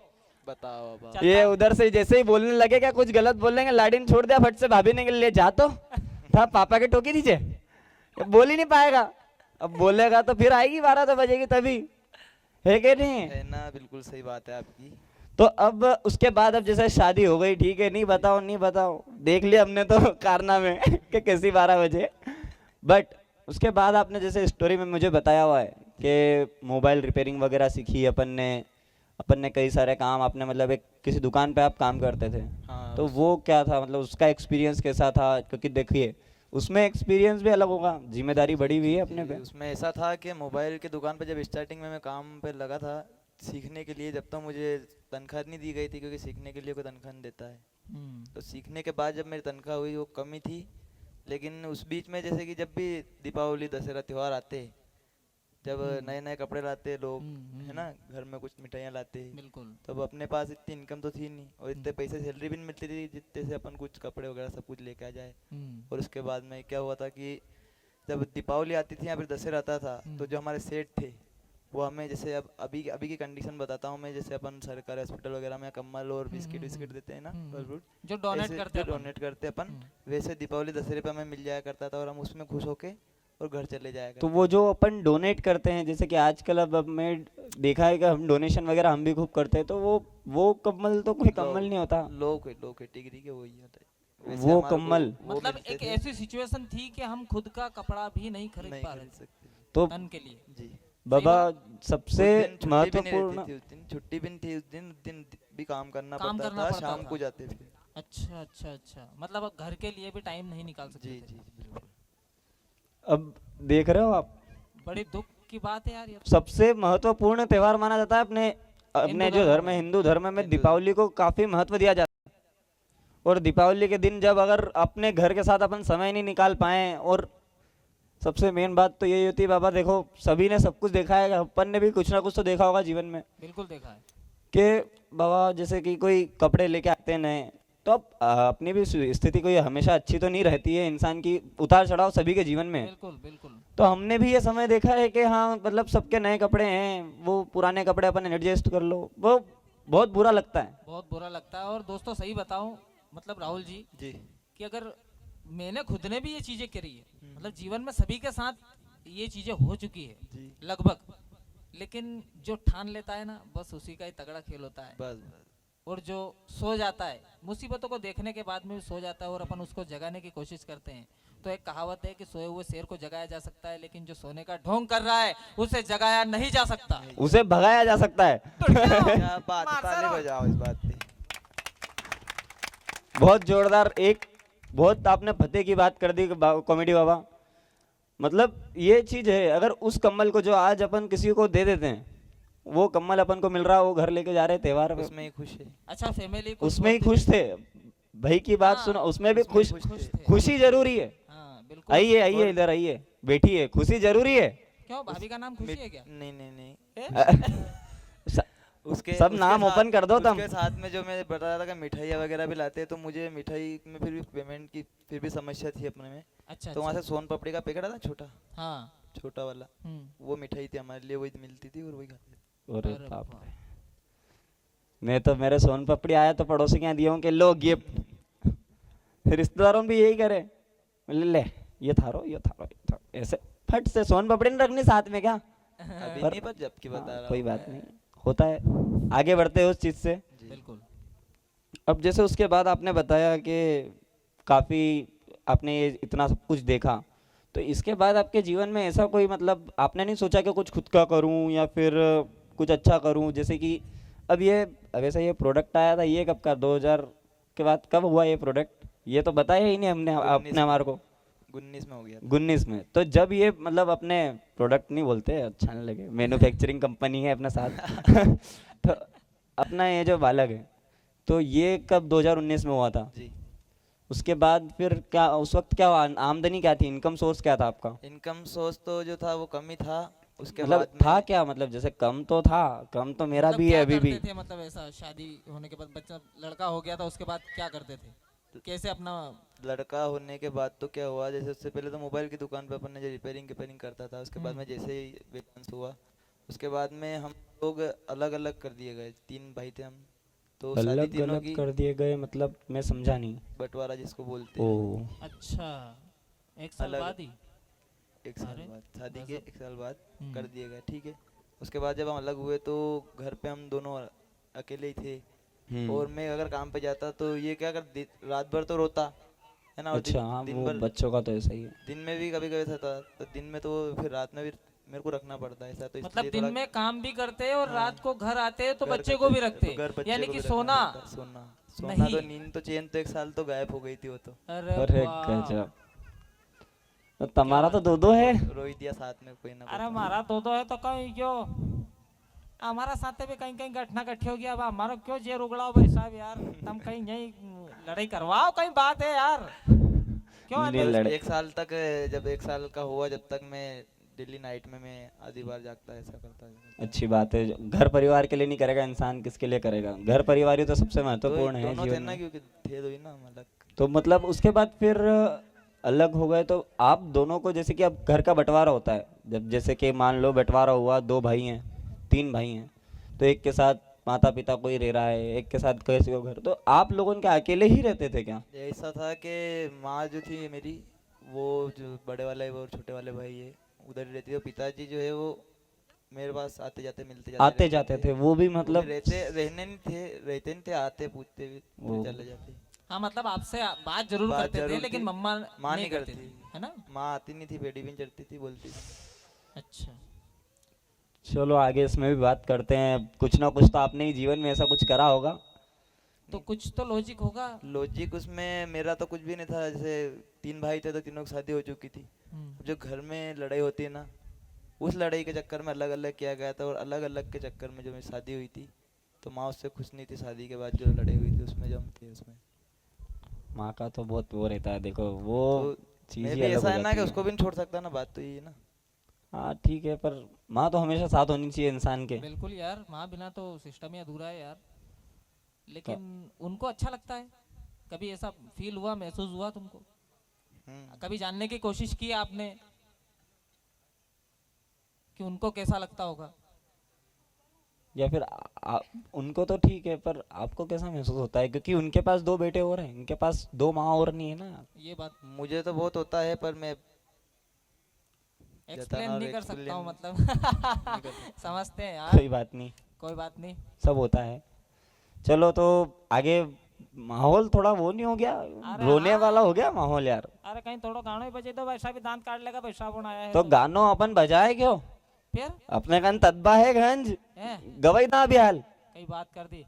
S5: बताओ अब आप।
S3: चल।
S1: ये उधर से जैसे ही बोलने लगे क्या कुछ गलत बोल लेंगे, लाडिन छोड़ दिया फट से भाभी ने ले जा, तो था पापा के टोकी दीजिए, बोल ही नहीं पाएगा। अब बोलेगा तो फिर आएगी 12 तो बजेगी तभी, है कि नहीं?
S5: है ना, बिल्कुल सही बात है आपकी।
S1: तो अब उसके बाद अब जैसे शादी हो गई, ठीक है, नहीं बताओ देख लिया हमने तो कारनामे कि कैसी 12 बजे। बट उसके बाद आपने जैसे स्टोरी में मुझे बताया हुआ है कि मोबाइल रिपेयरिंग वगैरह सीखी अपन ने कई सारे काम, आपने मतलब एक किसी दुकान पे आप काम करते थे।
S5: हाँ,
S1: तो वो क्या था, मतलब उसका एक्सपीरियंस कैसा था? क्योंकि देखिए उसमें एक्सपीरियंस भी अलग होगा, जिम्मेदारी बड़ी हुई है अपने पे।
S5: उसमें ऐसा था कि मोबाइल की दुकान पे जब स्टार्टिंग में मैं काम पे लगा था सीखने के लिए, जब तक मुझे तनख्वाह नहीं दी गई थी, क्योंकि सीखने के लिए कोई तनख्वाह नहीं देता है। तो सीखने के बाद जब मेरी तनख्वाह हुई वो कम ही थी, लेकिन उस बीच में जैसे कि जब भी दीपावली दशहरा त्यौहार आते, जब नए नए कपड़े लाते लोग, है ना, घर में कुछ मिठाइयाँ लाते,
S3: बिल्कुल।
S5: तब अपने पास इतनी इनकम तो थी नहीं और इतने पैसे सैलरी भी नहीं मिलती थी जितने से अपन कुछ कपड़े वगैरह सब कुछ लेके आ जाए। और उसके बाद में क्या हुआ था कि जब दीपावली आती थी या फिर दशहरा आता था, तो जो हमारे सेठ थे वो हमें, जैसे अब अभी की कंडीशन बताता हूँ मैं, जैसे अपन सरकारी हॉस्पिटल वगैरह में कम्बल और बिस्किट देते हैं ना, फल फ्रूट
S3: जो डोनेट करते हैं
S5: अपन, वैसे दीपावली दशहरे पे हमें मिल जाया करता था और हम उसमें खुश होके और घर चले जाया करते।
S1: तो वो जो अपन डोनेट करते हैं, जैसे कि आजकल अब मैं देखा है कि हम डोनेशन वगैरह हम भी खूब करते हैं, तो वो कम्बल तो कोई कम्बल नहीं होता,
S5: लो कैटेगरी के वही होता है वैसे
S1: वो
S5: हमारे को
S1: कम्बल।
S5: वो
S3: मतलब
S5: मिलते
S3: एक
S5: थे,
S3: ऐसी सिचुएशन थी कि हम खुद का कपड़ा भी नहीं खरीद
S5: नहीं
S3: पा रहे
S5: खरीद
S3: थे
S5: सकते।
S1: तो
S3: तन के लिए।
S5: जी
S1: बाबा सबसे
S5: उस दिन छुट्टी भी नहीं
S1: महत्वपूर्ण
S5: रहती थी, उस दिन छुट्टी भी नहीं थी, उस दिन भी काम करना
S3: काम
S5: पड़ता
S3: करना
S5: था,
S3: पड़ता
S5: शाम
S3: था।
S5: को जाते थे।
S3: अच्छा अच्छा अच्छा, मतलब अब घर के लिए भी टाइम नहीं निकाल सकते
S5: जी
S3: थे।
S5: जी बिल्कुल।
S1: अब देख रहे हो आप,
S3: बड़ी दुख की बात है यार ये तो।
S1: सबसे महत्वपूर्ण त्योहार माना जाता है अपने अपने जो
S3: धर्म
S1: धर्म है,
S3: में।
S1: हिंदू धर्म में
S5: हिंदू
S1: दीपावली को काफी महत्व दिया जाता है। और दीपावली के दिन जब अगर अपने घर के साथ अपन समय नहीं निकाल पाए, और सबसे मेन बात तो यही होती है बाबा, देखो सभी ने सब कुछ देखा है, अपन ने भी कुछ ना कुछ तो देखा होगा जीवन में
S3: बिल्कुल देखा है।
S1: कि बाबा जैसे कि कोई कपड़े लेके आते हैं नए, तो अब अपनी भी स्थिति कोई हमेशा अच्छी तो नहीं रहती है, इंसान की उतार चढ़ाव सभी के जीवन में है।
S3: बिल्कुल बिल्कुल।
S1: तो हमने भी ये समय देखा है कि हाँ मतलब सबके नए कपड़े हैं, वो पुराने कपड़े अपन एडजस्ट कर लो, वो बहुत बुरा लगता है।
S3: बहुत बुरा लगता है। और दोस्तों सही बताऊं, मतलब राहुल जी,
S5: जी
S3: कि अगर मैंने खुद ने भी ये चीजें करी है, मतलब जीवन में सभी के साथ ये चीजें हो चुकी है
S5: जी
S3: लगभग, लेकिन जो ठान लेता है ना, बस उसी का ही तगड़ा खेल होता है।
S5: बस बस।
S3: और जो सो जाता है, मुसीबतों को देखने के बाद में भी सो जाता है और अपन उसको जगाने की कोशिश करते हैं, तो एक कहावत है कि सोए हुए शेर को जगाया जा सकता है, लेकिन जो सोने का ढोंग कर रहा है उसे जगाया नहीं जा सकता।
S1: उसे भगाया जा सकता है।
S5: क्या बात है, ताली बजाओ इस बात पे।
S1: बहुत जोरदार, एक बहुत आपने फतेह की बात कर दी कॉमेडी बाबा। मतलब ये चीज है, अगर उस कम्बल को जो आज अपन किसी को दे देते हैं, वो कम्बल अपन को मिल रहा है, वो घर लेके जा रहे त्योहार पे,
S5: उसमें ही खुश है।
S3: अच्छा फैमिली
S1: उसमें ही खुश थे। भाई की बात
S3: हाँ,
S1: सुनो, उसमें भी
S5: उसमें
S1: खुश,
S5: खुश थे।
S1: खुशी जरूरी है।
S3: हाँ बिल्कुल।
S1: आइए आइए इधर आइए, बैठिए, खुशी जरूरी है।
S3: क्यों भाभी का नाम खुशी है क्या?
S5: नहीं नहीं नहीं,
S1: स-
S5: उसके
S1: सब
S5: उसके
S1: नाम
S5: साथ-
S1: ओपन कर दो तुम।
S5: उसके साथ में जो मैं बता रहा था कि मिठाइयाँ वगैरह भी लाते हैं, तो मुझे मिठाई में फिर भी पेमेंट की फिर भी समस्या थी अपने में।
S3: अच्छा
S5: तो वहाँ से सोन पापड़ी का पैकेट आता छोटा
S3: हाँ।
S5: छोटा वाला, वो मिठाई थी हमारे लिए, वही मिलती थी और वही खाते थे।
S1: अरे
S3: अरे
S1: बाप
S3: वाह।
S1: रे। मैं तो मेरे सोन पपड़ी आया तो पड़ोसी के यहाँ दिया हूँ कि लो गिफ्ट। रिश्तेदारों में भी यही करे, ले ले ये थारो ये थारो ये थारो, ऐसे फट से सोन पपड़ी नहीं रखनी साथ में क्या?
S5: अभी
S1: पर-
S5: नहीं, पर जब की बता
S1: हाँ,
S5: रहा
S1: कोई
S5: हूँ
S1: बात
S5: मैं।
S1: नहीं, होता है, आगे बढ़ते हैं उस चीज से।
S5: जी।
S3: बिल्कुल।
S1: अब जैसे उसके बाद आपने बताया कि काफी आपने ये इतना सब कुछ देखा, तो इसके बाद आपके जीवन में ऐसा कोई मतलब आपने नहीं सोचा कि कुछ खुद का करूं या फिर कुछ अच्छा करूं? जैसे कि अब ये वैसे ये प्रोडक्ट आया था, ये कब का 2000 के बाद कब हुआ ये प्रोडक्ट? ये तो बताया ही नहीं हमने,
S5: 19
S1: आपने हमारे को
S5: 19 में हो गया था।
S1: 19 में। तो जब ये मतलब अपने प्रोडक्ट नहीं बोलते, अच्छा नहीं लगे, मैन्युफैक्चरिंग कंपनी है अपने साथ तो अपना ये जो बालक है, तो ये कब 2019 में हुआ था?
S5: जी।
S1: उसके बाद फिर क्या उस वक्त क्या हुआ? आमदनी क्या थी, इनकम सोर्स क्या था आपका?
S5: इनकम सोर्स तो जो था वो कम ही था। उसके
S1: मतलब
S5: बाद
S1: था
S5: में
S1: क्या, मतलब जैसे कम तो था, कम तो मेरा
S3: मतलब
S1: भी है
S3: क्या
S1: अभी भी।
S3: करते थे, मतलब ऐसा शादी होने के बाद बच्चा लड़का हो गया था, उसके बाद क्या करते थे, कैसे अपना?
S5: लड़का होने के बाद तो क्या हुआ, जैसे उससे पहले तो मोबाइल की दुकान पे अपन ने जो रिपेयरिंग करता था, उसके बाद में जैसे ही वेकेंस हुआ, उसके बाद में हम लोग अलग अलग कर दिए गए। 3 भाई थे हम, तो शादी
S1: अलग
S5: तीनों
S1: अलग
S5: की
S1: कर दिए गए मतलब मैं समझा नहीं।
S5: बंटवारा जिसको बोलते
S1: ओ
S5: हैं।
S3: अच्छा, एक साल
S5: अलग-
S3: बाद ही?
S5: एक साल
S3: अरे,
S5: बाद शादी के
S3: गजब।
S5: 1 साल बाद
S3: हम्म।
S5: कर दिए गए, ठीक है। उसके बाद जब हम अलग हुए तो घर पे हम दोनों अकेले ही थे, और मैं अगर काम पे जाता तो ये क्या कर रात भर तो रोता है ना, और
S1: अच्छा हाँ,
S5: दिन
S1: वो
S5: भर
S1: बच्चों का तो ऐसा ही है।
S5: दिन में भी कभी कभी ऐसा था, तो दिन में तो फिर रात में भी मेरे को रखना पड़ता है ऐसा, तो
S3: मतलब
S5: इसलिए
S3: दिन
S5: थोड़ा
S3: में काम भी करते हैं और
S5: हाँ।
S3: रात को घर आते हैं तो
S5: घर
S3: बच्चे
S5: पे
S3: को भी
S5: तो
S3: रखते
S5: घर बच्चे
S3: यानी
S5: को
S3: कि
S5: भी रखना
S3: सोना
S5: पड़ता है, सोना तो
S3: नहीं।
S5: नींद तो चैन तो 1 साल तो गायब हो गई थी वो तो।
S3: अरे
S1: अरे
S3: वाह।
S1: गजब, तो तुम्हारा तो दो है।
S5: रो ही दिया साथ में कोई ना
S3: अरे
S5: कोई।
S3: हमारा दो है तो कहीं क्यों, हमारा साथ भी कहीं कहीं घटना घटी होगी, अब हमारा क्यों जेर उगड़ाओ भाई साहब यार, तुम कहीं यही लड़ाई करवाओ, कहीं बात है यार, क्यों
S1: नहीं,
S3: अनिल?
S1: लड़ाई-
S5: 1 साल तक, जब 1 साल का हुआ, जब तक मैं डेली नाइट में मैं आधी बार जागता ऐसा करता है।
S1: अच्छी बात है, घर परिवार के लिए नहीं करेगा इंसान, किसके लिए करेगा? घर परिवार ही तो सबसे महत्वपूर्ण है
S5: दोनों थे
S1: जीवन
S5: ना,
S1: में।
S5: क्योंकि थे दो ही ना हम अलग।
S1: तो मतलब उसके बाद फिर अलग हो गए, तो आप दोनों को जैसे कि अब घर का बंटवारा होता है, जब जैसे कि मान लो बंटवारा हुआ, 2 भाई हैं 3 भाई हैं, तो एक के साथ माता पिता कोई रह रहा है, एक के साथ कैसे को घर, तो आप लोगों के अकेले ही रहते थे क्या?
S5: ऐसा था कि माँ जो थी मेरी, वो जो बड़े वाले वो छोटे वाले भाई है उधर ही रहती है, और पिताजी जो है वो मेरे पास आते जाते मिलते जाते
S1: आते
S5: रहते
S1: जाते थे, वो भी
S5: वो
S1: मतलब
S5: रहते नहीं थे, आते पूछते भी
S1: वो-
S5: फिर चले जाते।
S3: हाँ मतलब आपसे बात जरूर
S5: बात
S3: करते थे,
S5: जरूर
S3: लेकिन
S5: थी।
S3: मम्मा
S5: माँ
S3: नहीं
S5: नहीं
S3: करती
S5: करती
S3: थी, है ना?
S5: माँ आती नहीं थी, बेटी भी नहीं चढ़ती थी, बोलती थी।
S3: अच्छा।
S1: चलो आगे इसमें भी बात करते हैं। कुछ ना कुछ तो आपने ही जीवन में ऐसा कुछ करा होगा।
S3: तो कुछ तो लॉजिक होगा।
S5: लॉजिक उसमें मेरा तो कुछ भी नहीं था। जैसे 3 भाई थे तो तीनों की शादी हो चुकी थी।
S3: हम्म।
S5: जो घर में लड़ाई होती है ना, उस लड़ाई के चक्कर में अलग अलग किया गया था। और अलग अलग के चक्कर में जो मेरी शादी हुई थी, तो माँ उससे खुश नहीं थी। शादी के बाद जो लड़ाई हुई थी उसमें जो हम थे उसमें,
S1: माँ का तो बहुत वो रहता है, देखो वो
S5: तो
S1: चीज
S5: मैं
S1: ही
S5: भी
S1: अलग हो
S5: ऐसा है ना
S1: जाती
S5: कि
S1: है।
S5: उसको भी नहीं छोड़ सकता ना, बात तो ये है ना।
S1: हाँ ठीक है, पर माँ तो हमेशा साथ होनी चाहिए इंसान के।
S3: बिल्कुल यार, माँ बिना तो सिस्टम ही अधूरा है यार। लेकिन उनको अच्छा लगता है। कभी ऐसा फील हुआ, महसूस हुआ तुमको? कभी जानने की कोशिश की आपने कि उनको कैसा लगता होगा?
S1: या फिर उनको तो ठीक है, पर आपको कैसा महसूस होता है? क्योंकि उनके पास 2 बेटे और हैं, इनके पास 2 माँ और नहीं है ना।
S3: ये बात
S5: मुझे तो बहुत होता है, पर मैं
S3: एक्सप्लेन
S5: और
S3: नहीं कर सकता हूँ,
S5: explain
S3: मतलब समझते हैं यार।
S1: कोई बात नहीं,
S3: कोई बात नहीं।
S1: सब होता है। चलो तो आगे माहौल थोड़ा वो नहीं हो गया,
S3: अरे
S1: रोने
S3: हाँ।
S1: वाला हो गया माहौल यार।
S3: अरे कहीं थोड़ा गाना ही बजे तो वैसा भी दांत काट लेगा, पैसा कौन आया है
S1: तो गानो अपन बजाए क्यों?
S3: फिर
S1: अपने कन तदबा है गंज,
S3: हैं?
S1: गवई ना बिहाल।
S3: कई बात कर दी।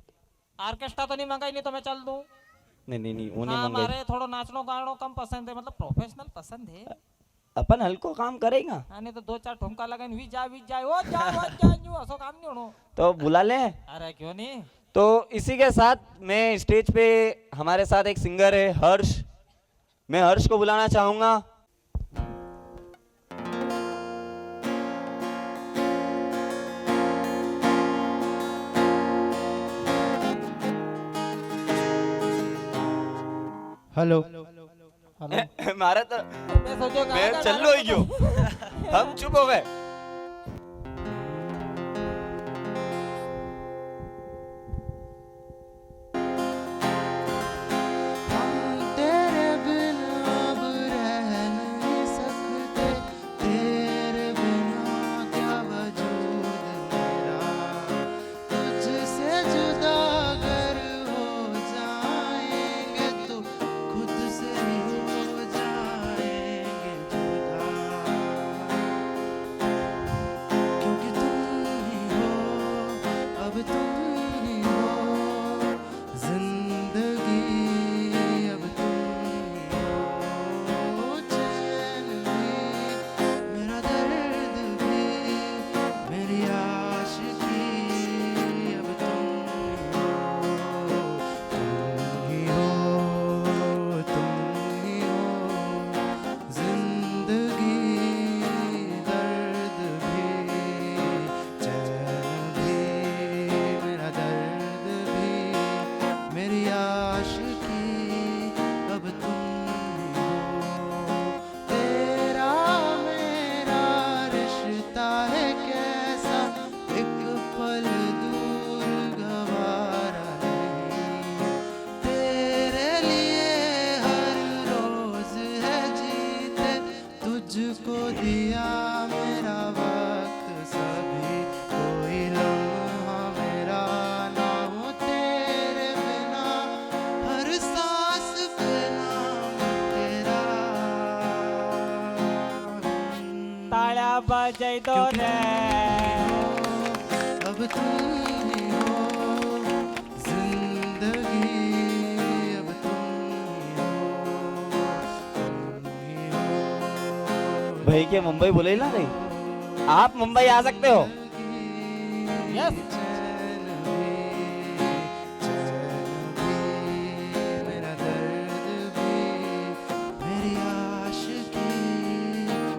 S3: ऑर्केस्ट्रा तो नहीं मंगाई, नहीं तो मैं चल दूं।
S1: नहीं वो नहीं
S3: हाँ,
S1: मंगाई।
S3: हमारे थोड़ा नाचनो गानो कम पसंद है, मतलब प्रोफेशनल पसंद है।
S1: अपन हल्को काम करेगा
S3: हाँ, नहीं तो 2-4 ठुमका लगाइन वी जाए ओ जा न्यू ऐसा काम नहीं होनो।
S1: तो बुला ले।
S3: अरे क्यों नहीं।
S1: तो इसी के साथ मैं स्टेज पे हमारे साथ एक सिंगर है हर्ष, मैं हर्ष को बुलाना चाहूंगा।
S9: हेलो
S1: मारा तो
S3: मैं सोचो
S1: मैं
S3: गाना
S1: चल लो यो हम चुप हो गए।
S9: तेरे बिना अब रह नहीं सकते, तेरे बिना क्या वजूद मेरा, तुझसे जुदा अगर हो जाएंगे तो खुद से ही हो जाएंगे जुदा, क्योंकि तुम ही हो, अब तुम ही हो जिंदगी, अब तुम ही हो चैन भी, मेरा दर्द भी, मेरी आशिकी, अब तुम ही हो जिंदगी, दर्द भी, चैन भी, मेरा दर्द भी, मेरी आशिकी, अब तुम ही हो। तेरा मेरा रिश्ता है कैसा, एक पल दूर गवारा नहीं, तेरे लिए हर रोज है जीते, तुझको दिया मेरा वक्त सभी, कोई लम्हा मेरा ना हो तेरे बिना, हर सांस पे नाम तेरा।
S3: ताळ्या बजाई दो रे।
S9: अब तुम ही हो जिंदगी, अब तुम ही हो
S1: भाई के मुंबई बोले ना नहीं, आप मुंबई आ सकते हो।
S3: यस।
S9: चैन भी, मेरा दर्द भी, मेरी आशिकी,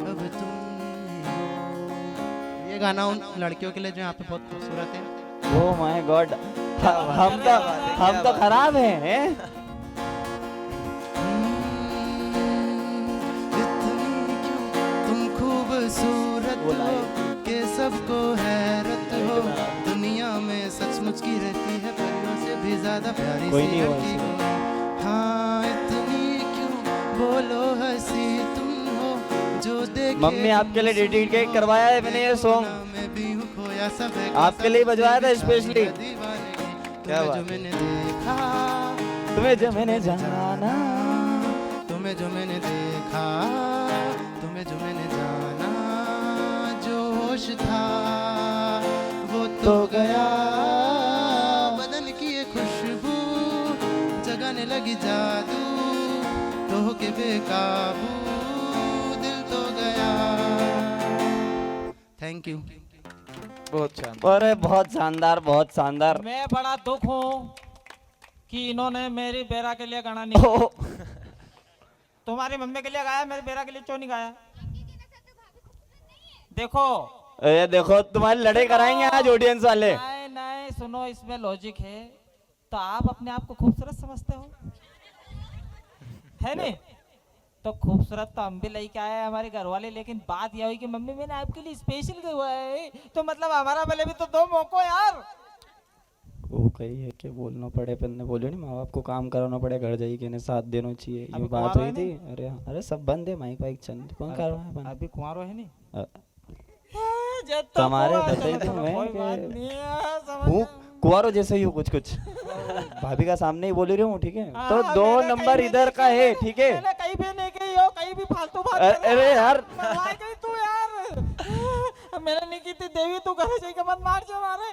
S9: अब तुम ही हो। ये गाना उन लड़कियों के लिए जो यहाँ पे बहुत खूबसूरत है।
S1: ओ माय गॉड, हम तो खराब हैं।
S9: इतनी क्यों तुम खूबसूरत हो कि सबको हैरत हो, दुनिया में सचमुच की रहती है परियों से भी ज्यादा प्यारी
S1: कोई
S9: सी
S1: नहीं हो
S9: लड़की
S1: ऐसी।
S9: हो। हाँ, इतनी क्यों बोलो हंसी तुम हो, जो देखे
S1: मम्मी आपके लिए डेडिकेट करवाया है मैंने ये सॉन्ग,
S9: मैं भी हूँ खोया सब है
S1: आपके लिए बजवाया था स्पेशली।
S9: क्या
S1: बात
S9: जो
S1: है।
S9: मैंने देखा,
S1: तुम्हें जो मैंने जाना,
S9: तुम्हें जो मैंने देखा, तुम्हें जो मैंने जाना, जो होश था लगी जादू तो के बेकाबू दिल तो गया। Thank you.
S5: बहुत शानदार।
S1: अरे बहुत शानदार, बहुत शानदार।
S3: मैं बड़ा दुख हूँ कि इन्होंने मेरी बेरा के लिए गाना नहीं गाया।
S1: ओ,
S3: तुम्हारी मम्मी के लिए गाया, मेरी बेरा के लिए क्यों नहीं गाया? देखो
S1: ये देखो तुम्हारी लड़ाई कराएंगे आज ऑडियंस वाले।
S3: नहीं नहीं, सुनो, इसमें लॉजिक है। तो आप अपने आप को खूबसूरत समझते हो, है नहीं? तो खूबसूरत तो हम भी लेके आए हैं, हमारे घर वाले। लेकिन बात यह हुई कि मम्मी मैंने आपके लिए स्पेशल हुआ है, तो मतलब हमारा भले भी तो दो मौको यार।
S1: वो कही है कि बोलना पड़े, अपन ने बोलो नहीं, माँ बाप को काम कराना पड़े, घर जाइए कि साथ देना चाहिए, ये
S3: अभी
S1: बात
S3: कुंवारा
S1: हुई
S3: है
S1: थी। अरे अरे सब बंद है, माइक वाइक चल कौन कर रहा है अपन?
S3: अभी कुंवारो है नहीं।
S1: तुम्हारे बताई थी मैं हूँ कुंवारो जैसे ही हूँ कुछ कुछ। भाभी का सामने ही बोल रही हूँ, ठीक है? तो
S3: हाँ,
S1: 2
S3: मैंने
S1: नंबर
S3: कहीं
S1: इधर
S3: भी
S1: का है, ठीक है?
S3: मैंने कहीं भी नहीं कही हो, कहीं भी फालतू बात कर रहा
S1: अरे
S3: है।
S1: यार
S3: मरवाए गई तू यार। मैंने नहीं की थी देवी, तू घर जाके मत मार जा मारे।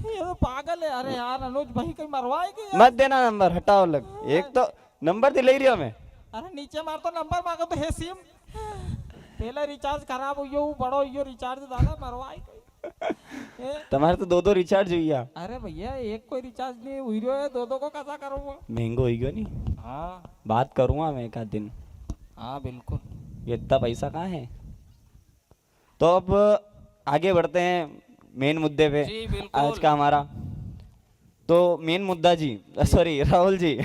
S3: ये तो पागल है। अरे यार अनुज भाई कहीं मरवाएगी यार।
S1: मत देना नंबर, हटाओ अलग। एक तो नंबर दिला ही रही हूँ मैं।
S3: अरे नीचे मार तो नंबर मांगो तो है सिम। पहले रिचार्ज खराब हुई हो, बड़ो यो रिचार्ज दादा मरवाए गई।
S1: तुम्हारे तो 2 रिचार्ज हुई है।
S3: अरे भैया एक कोई रिचार्ज नहीं हुई रही है, 2 को कैसा करूँगा?
S1: महंगो हुई क्यों नहीं?
S3: हाँ
S1: बात करूँगा मैं एक आध दिन।
S3: हाँ बिल्कुल।
S1: ये इतना पैसा कहाँ है? तो अब आगे बढ़ते हैं मेन मुद्दे पे
S3: जी, बिल्कुल।
S1: आज का हमारा। तो मेन मुद्दा जी, सॉरी राहुल जी।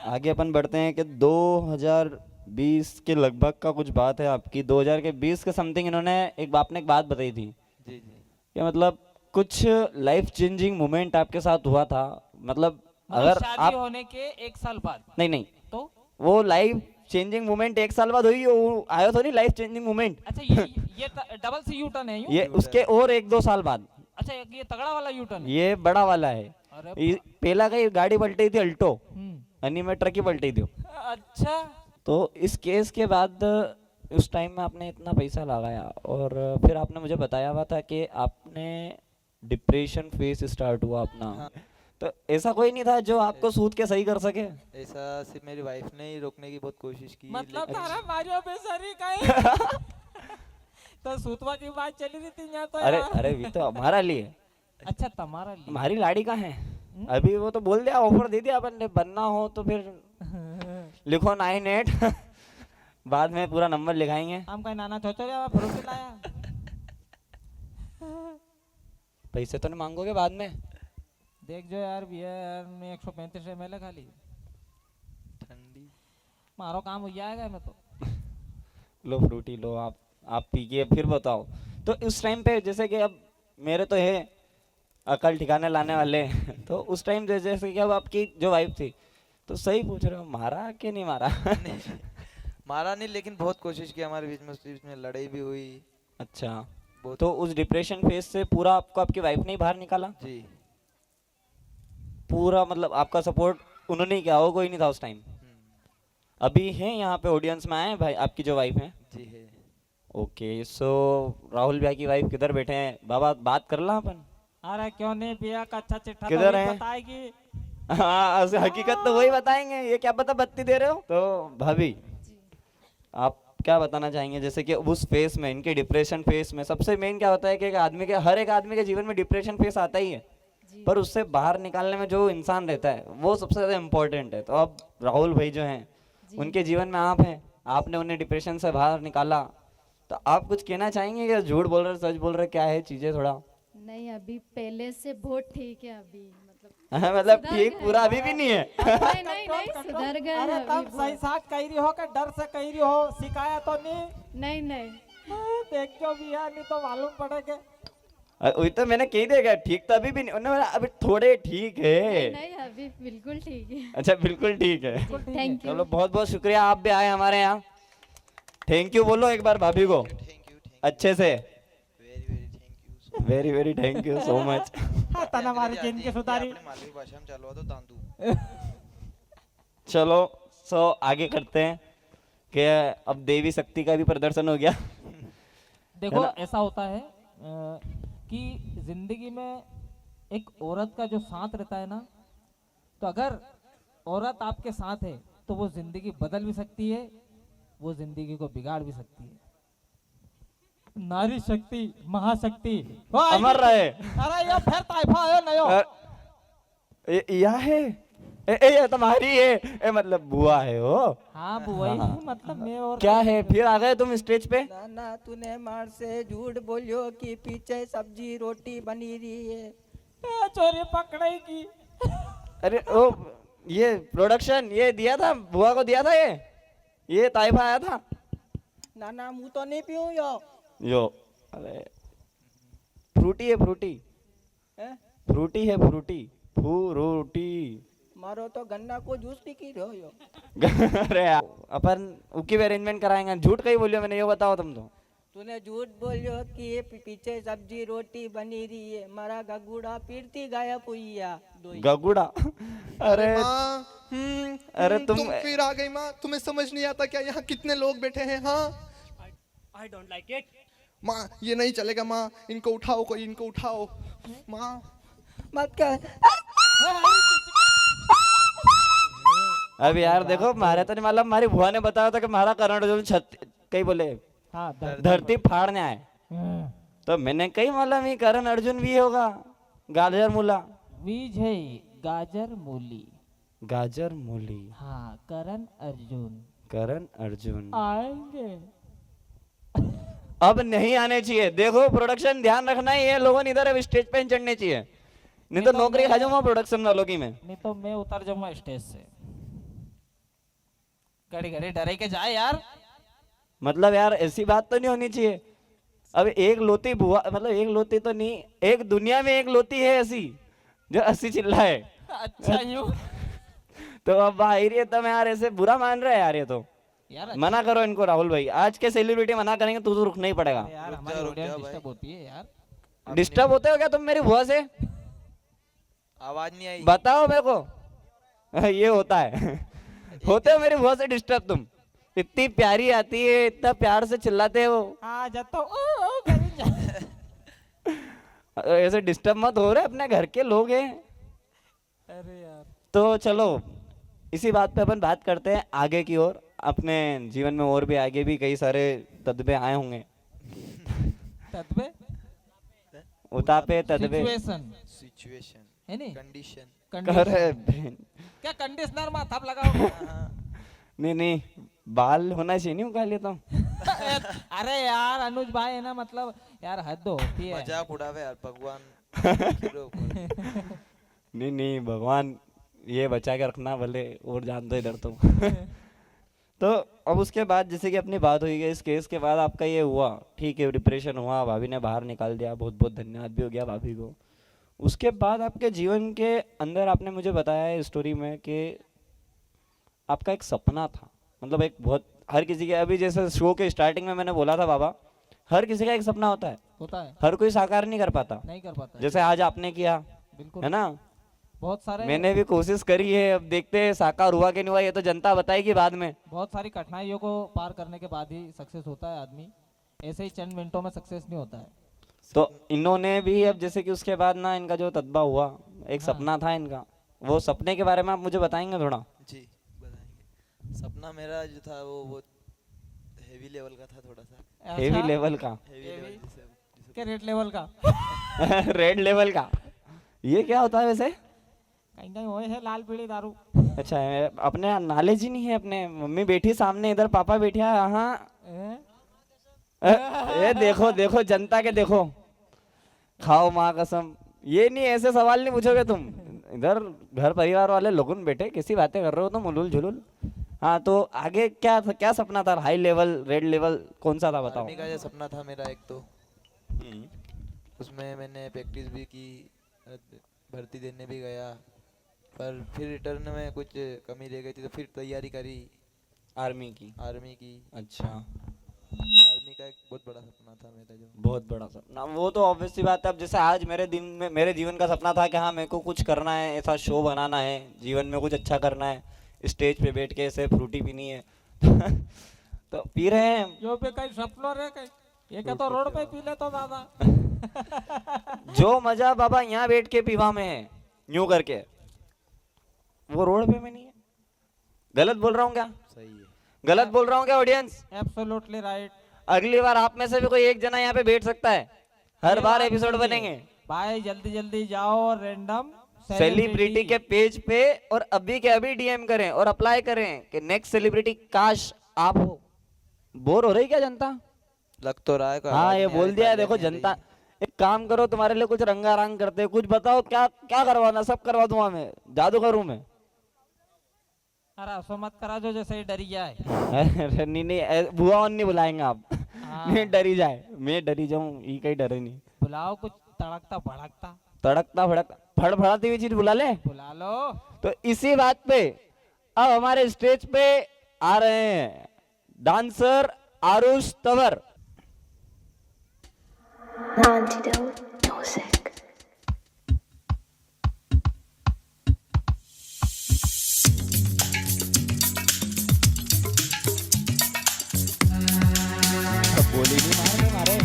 S1: आगे अपन बढ़ते हैं कि 2020 के लगभग का कुछ बात है आपकी। 2020 के समथिंग इन्होंने आपने एक बात बताई थी
S5: जी जी।
S1: कि मतलब कुछ लाइफ चेंजिंग मोमेंट आपके साथ हुआ था। मतलब अगर
S3: शादी
S1: आप
S3: होने के 1 साल बाद
S1: नहीं
S3: तो
S1: वो लाइफ चेंजिंग मोमेंट 1 साल बाद हुई, वो आया तो नहीं लाइफ चेंजिंग मोमेंट।
S3: अच्छा ये डबल सी यू टर्न है यूं?
S1: ये उसके और 1-2 साल बाद।
S3: अच्छा ये तगड़ा वाला यू टर्न है।
S1: ये बड़ा वाला है।
S3: अरे
S1: पहला कहीं गाड़ी पलटी थी अल्टो,
S3: हम्म।
S1: अन्य में ट्रक ही पलटी थी।
S3: अच्छा
S1: तो इस केस के बाद उस टाइम में आपने इतना पैसा लगाया और फिर आपने मुझे बताया हुआ था कि आपने डिप्रेशन फेस स्टार्ट हुआ अपना।
S5: हाँ।
S1: तो ऐसा कोई नहीं था जो आपको सूद के सही कर सके?
S5: ऐसा सिर्फ मेरी वाइफ ने ही रोकने की बहुत कोशिश की।
S3: मतलब
S5: लेकिन-
S3: तारा मारियो बेसरी कहीं। तो सूतवा की बात चली रही थी यहाँ तो
S1: अरे
S3: यार।
S1: अरे ये तो हमारा लिए।
S3: अच्छा तुम्हारा लिए।
S1: हमारी लाड़ी कहाँ है? अभी वो तो बोल दिया, ऑफर दे दिया अपन ने, बनना हो तो फिर लिखो 98। बाद में पूरा नंबर लिखाएंगे।
S3: हम कहीं नाना छोचो या फ्रूटी लाया।
S1: पैसे तो नहीं मांगोगे बाद में?
S3: देख जो यार बियर में 135 ml खाली
S5: ठंडी।
S3: मारो काम हो जाएगा मैं तो।
S1: लो फ्रूटी लो, आप पी के फिर बताओ। तो उस टाइम पे जैसे कि अब मेरे तो है अकल ठिकाने लाने वाले। तो उस टाइम जैसे कि अब आपकी जो वाइफ थी, तो सही पूछ रहे हो, मारा कि नहीं मारा?
S5: मारा नहीं, लेकिन बहुत कोशिश की हमारे बीच में, उस बीच में लड़ाई भी हुई।
S1: अच्छा,
S5: बहुत।
S1: तो उस डिप्रेशन फेज से पूरा आपको आपकी वाइफ ने ही बाहर निकाला?
S5: जी।
S1: पूरा मतलब आपका सपोर्ट उन्होंने ही किया हो, कोई नहीं था उस टाइम? अभी हैं यहाँ पे ऑडियंस में आए भाई आपकी जो वाइफ है?
S5: जी है।
S1: ओके, सो राहुल भाई की वाइफ किधर बैठे हैं बाबा, बात कर ला अपन?
S3: अरे क्यों नहीं, बिया का अच्छा चिट्ठा
S1: किधर
S3: तो
S1: है?
S3: बताएगी।
S1: हाँ हकीकत तो वही बताएंगे, ये क्या पता बत्ती दे रहे हो। तो भाभी आप क्या बताना चाहेंगे, जैसे कि उस फेस में, इनके डिप्रेशन फेस में सबसे मेन क्या होता है कि हर एक आदमी के जीवन में डिप्रेशन फेस आता ही है, पर उससे बाहर निकालने में जो इंसान रहता है वो सबसे ज्यादा इम्पोर्टेंट है। तो अब राहुल भाई जो हैं उनके जीवन में आप हैं, आपने उन्हें डिप्रेशन से बाहर निकाला, तो आप कुछ कहना चाहेंगे कि झूठ बोल रहे सच बोल रहे, क्या है चीजें थोड़ा?
S10: नहीं अभी पहले से बहुत ठीक है अभी,
S1: मतलब
S10: सुधर
S1: ठीक
S10: गए।
S1: पूरा अभी भी नहीं है।
S10: नहीं नहीं नहीं सुधर गए
S3: अरे
S10: हैं
S3: तब
S10: अभी
S3: सही
S10: बहुत।
S3: साथ कह रही हो कि डर से कह रही हो, सिखाया तो नहीं?
S10: नहीं नहीं
S3: देख जो भी है, नहीं तो मालूम पड़ेगा।
S1: वही तो मैंने कह दिया, ठीक तो अभी भी नहीं, उन्होंने बोला अभी थोड़े ठीक है।
S10: नहीं अभी बिल्कुल ठीक है।
S1: अच्छा बिल्कुल ठीक है।
S10: Thank you.
S1: चलो बहुत बहुत शुक्रिया, आप भी आए हमारे यहाँ। थैंक यू बोलो एक बार भाभी को अच्छे से। Very very thank you so much.
S3: तना मारी जिनकी सुधारी।
S5: मालवी भाषा में चलवा दो तांदू।
S1: चलो सो आगे करते हैं कि अब देवी शक्ति का भी प्रदर्शन हो गया।
S3: देखो
S1: है ना?
S3: ऐसा होता है कि जिंदगी में एक औरत का जो साथ रहता है ना, तो अगर औरत आपके साथ है तो वो जिंदगी बदल भी सकती है, वो जिंदगी को बिगाड़ भी सकती है। नारी शक्ति महाशक्ति हो आई
S1: अमर रहे।
S3: अरे ये फिर ताइफा आयो नयो
S1: या है ये तुम्हारी है मतलब बुआ है वो।
S3: हाँ बुआ ही मतलब मैं और
S1: क्या है फिर आ गए तुम स्टेज पे।
S6: नाना तूने मार से झूठ बोलियो कि पीछे सब्जी रोटी बनी रही है।
S3: चोरी पकड़ाई की।
S1: अरे ओ ये प्रोडक्शन ये दिया था बुआ को दिया था ये ताइफा आया था।
S6: नाना मुँह तो नहीं पीऊँ
S1: यो अरे फ्रूटी है फ्रूटी
S6: हैं?
S1: फ्रूटी है फ्रूटी फ्रूटी।
S6: मारो तो गन्ना को जूस पी की रहो यो।
S1: अरे यार, अपन उकी भी अरेंजमेंट कराएंगे। झूठ कहीं बोलियो मैंने, ये बताओ तुम तो।
S6: तूने झूठ बोलियो कि ये पीछे सब्जी रोटी बनी रही है। मारा गगुड़ा पीरती गायब हुई या
S1: गगुड़ा। अरे
S7: माँ
S1: अरे तुम
S7: फिर आ गई माँ। तुम्हें समझ नहीं आता क्या यहाँ कितने लोग बैठे हैं। हाँ
S8: I don't like it.
S7: माँ ये नहीं चलेगा माँ, इनको उठाओ, कोई इनको उठाओ माँ।
S6: मत कर।
S1: अब यार देखो मारे तो नहीं मालूम, हमारी बुआ ने बताया था कि हमारा करण अर्जुन छत कहीं बोले
S3: हाँ
S1: धरती फाड़ने आए। तो मैंने कहीं मालूम ही करण अर्जुन भी होगा। गाजर मूला
S3: बीज है गाजर मूली।
S1: गाजर मूली
S3: हाँ करण अर्जुन
S1: करण अर्जुन
S3: आएंगे।
S1: अब नहीं आने चाहिए। देखो प्रोडक्शन ध्यान रखना है, ये लोगों ने इधर अब स्टेज पे चढ़ने चाहिए, नहीं तो नौकरी खा जाऊंगा प्रोडक्शन वालों की मैं।
S3: नहीं तो मैं उतर जाऊंगा स्टेज से। घड़ी घड़ी डरे के जाए यार।
S1: मतलब यार ऐसी बात तो नहीं होनी चाहिए। अब एक लोती बुआ मतलब एक लोती तो नहीं, एक दुनिया में एक लोती है ऐसी जो 80 चिल्लाए।
S3: अच्छा यूं
S1: तो अब भाई ये तो मैं यार ऐसे बुरा मान रहा है यार। ये तो
S3: यार
S1: मना करो इनको राहुल भाई, आज के सेलिब्रिटी मना करेंगे तो रुकना ही पड़ेगा।
S3: यार हमारी ऑडियंस डिस्टर्ब होती है यार।
S1: डिस्टर्ब होते हो क्या तुम मेरी बुआ से?
S5: आवाज नहीं आई।
S1: बताओ मेरे को। ये होता है। होते हो मेरी बुआ से डिस्टर्ब तुम? इतनी प्यारी आती है, इतना प्यार से चिल्लाते हैं वो।
S3: आ जाता हूँ
S1: ऐसे डिस्टर्ब मत हो रहे, अपने घर के लोग हैं।
S3: अरे यार
S1: तो चलो इसी बात पे अपन बात करते हैं आगे की ओर। अपने जीवन में और भी आगे भी कई सारे तदबे आए होंगे।
S3: तदबे
S1: उतापे तदबे
S3: सिचुएशन
S5: सिचुएशन
S3: है नहीं
S5: कंडीशन।
S1: अरे बहन,
S3: क्या कंडीशनर में थप लगाओ।
S1: नहीं नहीं बाल होना चाहिए नहीं उगा लिए तो।
S3: अरे यार अनुज भाई है ना, मतलब यार हद होती है।
S5: मजाक उड़ावे यार भगवान।
S1: नहीं नहीं भगवान ये बचा के रखना भले, और जान दो इधर तो। तो अब उसके बाद जैसे कि अपनी बात हुई है इस केस के बाद आपका ये हुआ, ठीक है डिप्रेशन हुआ, भाभी ने बाहर निकाल दिया, बहुत बहुत धन्यवाद भी हो गया भाभी को। उसके बाद आपके जीवन के अंदर आपने मुझे बताया है स्टोरी में कि आपका एक सपना था। मतलब एक बहुत हर किसी के, अभी जैसे शो के स्टार्टिंग में मैंने बोला था बाबा, हर किसी का एक सपना होता है, हर कोई साकार नहीं कर पाता।
S3: नहीं कर पाता
S1: जैसे आज आपने किया
S3: बिल्कुल
S1: है ना,
S3: बहुत सारे
S1: मैंने भी कोशिश करी है। अब देखते हैं साकार हुआ कि नहीं हुआ, ये तो जनता बताएगी बाद में।
S3: बहुत सारी कठिनाइयों को पार करने के बाद ही सक्सेस होता है आदमी, ऐसे ही चंद मिनटों में सक्सेस नहीं होता है।
S1: तो इन्होंने भी अब जैसे कि उसके बाद ना इनका जो तदबा हुआ, एक सपना था इनका, वो सपने के बारे में आप मुझे बताएंगे थोड़ा?
S5: जी बताएंगे। सपना मेरा जो था वो हेवी लेवल का था, थोड़ा सा
S1: हेवी लेवल का।
S5: हेवी लेवल
S3: क्या रेड लेवल का?
S1: रेड लेवल का ये क्या होता है वैसे?
S3: कहीं कहीं वो है लाल पीली दारू।
S1: अच्छा अपने नॉलेज ही नहीं है। अपने मम्मी बैठी सामने, इधर पापा बैठे हैं। हाँ ये देखो देखो जनता के देखो, खाओ माँ कसम। ये नहीं ऐसे सवाल नहीं पूछोगे तुम। इधर घर परिवार वाले लोगों बैठे, कैसी बातें कर रहे हो तुम उलूल जुलूल। हाँ तो आगे क्या सपना था? हाई लेवल रेड लेवल कौन सा था बताओ?
S5: आर्मी का जो सपना था मेरा एक, तो उसमें मैंने प्रैक्टिस भी की, भर्ती देने भी गया, पर फिर रिटर्न में कुछ कमी रह गई थी, तो फिर तैयारी करी
S1: आर्मी की। अच्छा
S5: आर्मी का एक बहुत बड़ा सपना था मेरा, जो
S1: बहुत बड़ा सपना। वो तो ऑब्वियस सी बात है। अब जैसे आज मेरे जीवन का सपना था कि हाँ मेरे को कुछ करना है, ऐसा शो बनाना है, जीवन में कुछ अच्छा करना है, स्टेज पे बैठ के ऐसे फ्रूटी पीनी है। तो पी रहे हैं।
S3: जो पे कहीं सपनों रहे कहीं, ये क्या तो रोड पे पी ले तो दादा।
S1: जो मजा बाबा यहाँ बैठ के पीवा में है यूं करके, वो रोड पे में नहीं है। गलत बोल रहा हूँ क्या?
S5: सही है।
S1: गलत बोल रहा हूँ क्या ऑडियंस?
S3: Absolutely right.
S1: अगली बार आप में से भी कोई एक जना यहाँ पे बैठ सकता है, हर बार एपिसोड बनेंगे।
S3: भाई जल्दी जल्दी जाओ और रैंडम
S1: सेलिब्रिटी के पेज पे और अभी के अभी डीएम करें और अप्लाई करें कि नेक्स्ट सेलिब्रिटी काश आप हो। बोर हो रही क्या जनता?
S5: लग तो रहा है कोई
S1: हाँ
S5: आवाज
S1: ये
S5: नहीं आ
S1: बोल
S5: रही,
S1: दिया है।
S5: तालियां
S1: देखो
S5: नहीं आ
S1: जनता,
S5: रही।
S1: एक काम करो, तुम्हारे लिए कुछ रंगारंग करते हैं, कुछ बताओ क्या क्या करवाना, सब करवा दूंगा मैं, जादू करूं मैं।
S3: अरे ऐसा मत करा जो जैसे ही डरी जाए।
S1: अरे नहीं नहीं बुआ और नहीं बुलाएंगे आप।
S3: हाँ।
S1: मैं डरी जाए, मैं डरी जाऊं, ये कहीं डरे नहीं।
S3: बुलाओ कुछ तड़कता भड़कता।
S1: तड़कता भड़कता फड़फड़ाती हुई चीज बुला ले।
S3: बुला लो।
S1: तो इसी बात पे अब हमारे स्टेज पे आ रहे हैं dancer Aarush Tanwar.
S11: Antidote music.
S1: बोली नहीं मारे मारे।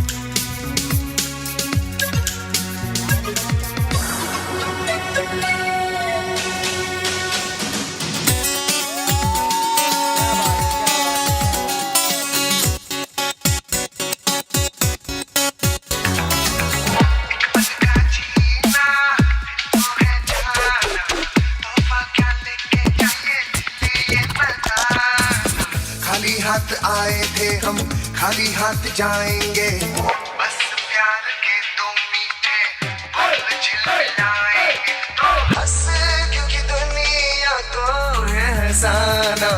S4: खाली हाथ आए थे हम, खाली हाथ जाएंगे। बस प्यार के दो मीठे पल झिलमिलाएंगे तो हंस, क्योंकि दुनिया को है हंसाना।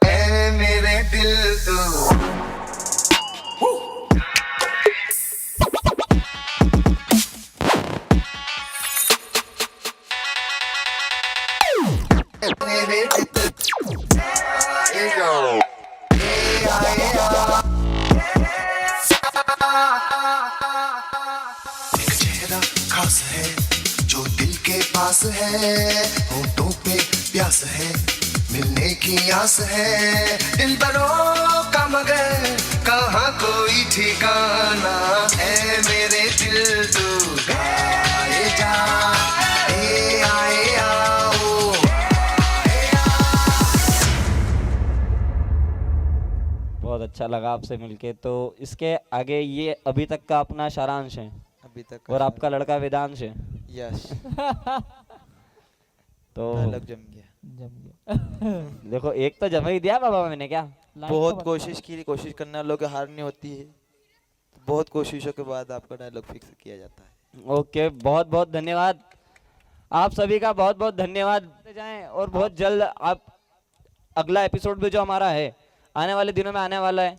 S4: ऐ मेरे दिल तो मेरे एक चेहरा खास है जो दिल के पास है, होठों पे प्यास है, मिलने की आस है। दिल बरो का मगर कहाँ कोई ठिकाना। ऐ मेरे दिल तू आए जा, ए आए आओ।
S1: बहुत अच्छा लगा आपसे मिलके। तो इसके आगे ये अभी तक का अपना सारांश है
S5: अभी तक
S1: और आपका लड़का वेदांश है।
S5: यश
S1: तो
S5: अलग जम गया।
S3: जम गया।
S1: देखो एक तो जमा ही दिया बाबा मैंने क्या।
S3: लाइक
S5: बहुत
S3: तो बता।
S5: कोशिश की, कोशिश करने वालों की हार नहीं होती है। बहुत कोशिशों के बाद आपका डायलॉग फिक्स किया जाता है।
S1: ओके बहुत बहुत धन्यवाद आप सभी का, बहुत बहुत धन्यवाद जाएं। और बहुत जल्द आप अगला एपिसोड भी जो हमारा है आने वाले दिनों में आने वाला है।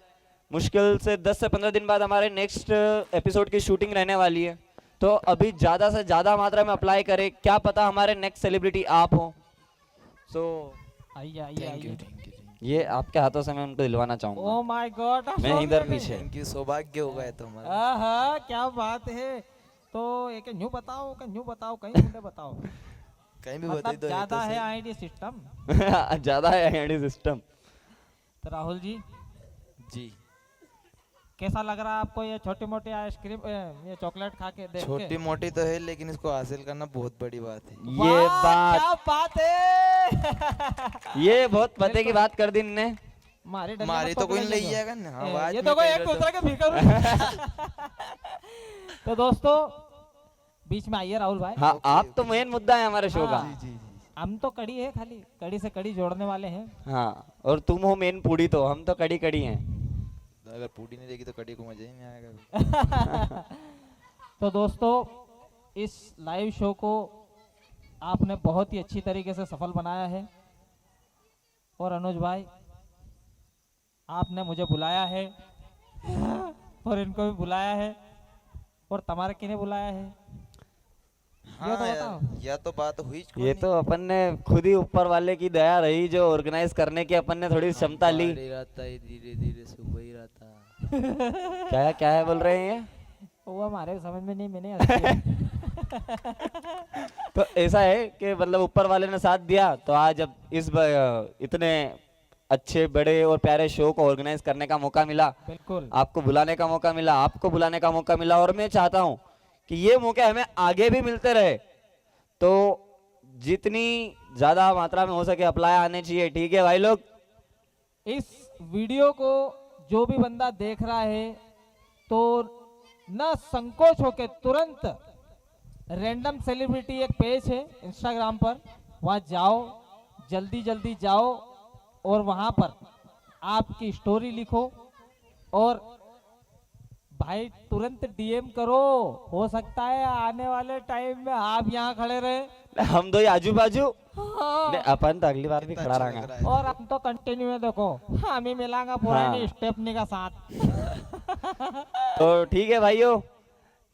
S1: मुश्किल से 10 से 15 दिन बाद हमारे नेक्स्ट एपिसोड की शूटिंग रहने वाली है। तो अभी ज़्यादा से ज़्यादा मात्रा में अप्लाई करें, क्या पता हमारे नेक्स्ट सेलिब्रिटी आप हो। सो
S3: आइए आइए आइए।
S1: ये आपके हाथों से मैं उनको दिलवाना चाहूँगा।
S3: Oh my God.
S1: मैं इधर पीछे।
S5: इनकी सौभाग्य होगा ये तो हमारा।
S3: आहा क्या बात है। तो एक न्यू बताओ, कहीं मुझे बताओ।
S5: कहीं भी बता
S3: मतलब
S5: दो।
S3: ज्यादा है आईडी सिस्टम।
S1: ज़्यादा है आईडी सिस्टम।
S3: तो राहुल जी
S5: जी
S3: कैसा लग रहा है आपको ये छोटी मोटी आइसक्रीम ये चॉकलेट खा के देख के?
S5: छोटी मोटी तो है लेकिन इसको हासिल करना बहुत बड़ी बात है।
S1: ये
S3: वाह,
S1: बात
S3: क्या बात है।
S1: ये बहुत पते की बात कर दी इनने।
S5: मारी तो कोई ले जाएगा ना। हाँ, आवाज
S3: ये
S5: में
S3: तो कोई
S5: कह
S3: एक
S5: रहे
S3: दूसरे के भीतर। तो दोस्तों बीच में आइए राहुल भाई।
S1: हाँ आप तो मेन मुद्दा है हमारे शो का।
S3: हाँ, हम तो कड़ी है, खाली कड़ी से कड़ी जोड़ने वाले हैं।
S1: हाँ और तुम हो मेन पूड़ी, तो हम तो कड़ी कड़ी हैं।
S5: अगर पूड़ी नहीं देगी तो कड़ी को मजा ही नहीं आएगा।
S3: तो दोस्तों इस लाइव शो को आपने बहुत ही अच्छी तरीके से सफल बनाया है। और अनुज भाई आपने मुझे बुलाया है और इनको भी बुलाया है और तुम्हारे किने बुलाया है ये तो बताओ।
S5: या तो बात हुई।
S1: ये तो अपन ने खुद ही ऊपर वाले की दया रही जो ऑर्गेनाइज करने की अपन ने थोड़ी क्षमता ली।
S5: रहता है धीरे धीरे सुबह ही रहता।
S1: क्या क्या है बोल रहे हैं ये?
S3: वो हमारे समझ में नहीं, मैंने हंसी है।
S1: तो ऐसा है कि मतलब ऊपर वाले ने साथ दिया तो आज अब इतने अच्छे बड़े और प्यारे शो को ऑर्गेनाइज करने का मौका मिला।
S3: बिल्कुल
S1: आपको बुलाने का मौका मिला, आपको बुलाने का मौका मिला और मैं चाहता हूं कि ये मौके हमें आगे भी मिलते रहे। तो जितनी ज्यादा मात्रा में हो सके अप्लाई आने चाहिए, ठीक है भाई लोग।
S3: इस वीडियो को जो भी बंदा देख रहा है तो न संकोच होके तुरंत रैंडम सेलिब्रिटी एक पेज है इंस्टाग्राम पर, वहाँ जाओ, जल्दी जल्दी जाओ और वहाँ पर आपकी स्टोरी लिखो और भाई तुरंत डीएम करो। हो सकता है आने वाले टाइम में आप यहाँ खड़े रहे,
S1: हम दो ही आजू बाजू,
S3: हाँ।
S1: नहीं, अपन तो अगली बार भी खड़ा
S5: अच्छा लग
S1: रहेंगे।
S5: रहा है।
S3: और हम तो कंटिन्यू है, देखो हम ही मिलांगा पुरानी
S1: हाँ।
S3: स्टेपनी का साथ।
S1: तो ठीक है भाइयों,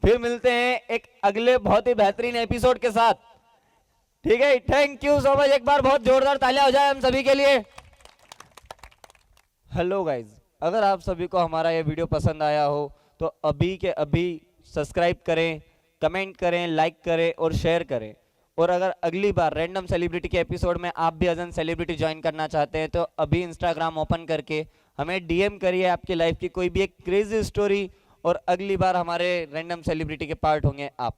S1: फिर मिलते हैं एक अगले बहुत ही बेहतरीन एपिसोड के साथ, ठीक है। थैंक यू सो मच, एक बार बहुत जोरदार तालियां हो जाए हम सभी के लिए। हेलो गाइज, अगर आप सभी को हमारा ये वीडियो पसंद आया हो तो अभी के अभी सब्सक्राइब करें, कमेंट करें, लाइक करें और शेयर करें। और अगर अगली बार रैंडम सेलिब्रिटी के एपिसोड में आप भी एज एन सेलिब्रिटी ज्वाइन करना चाहते हैं तो अभी इंस्टाग्राम ओपन करके हमें डीएम करिए आपकी लाइफ की कोई भी एक क्रेजी स्टोरी, और अगली बार हमारे रैंडम सेलिब्रिटी के पार्ट होंगे आप।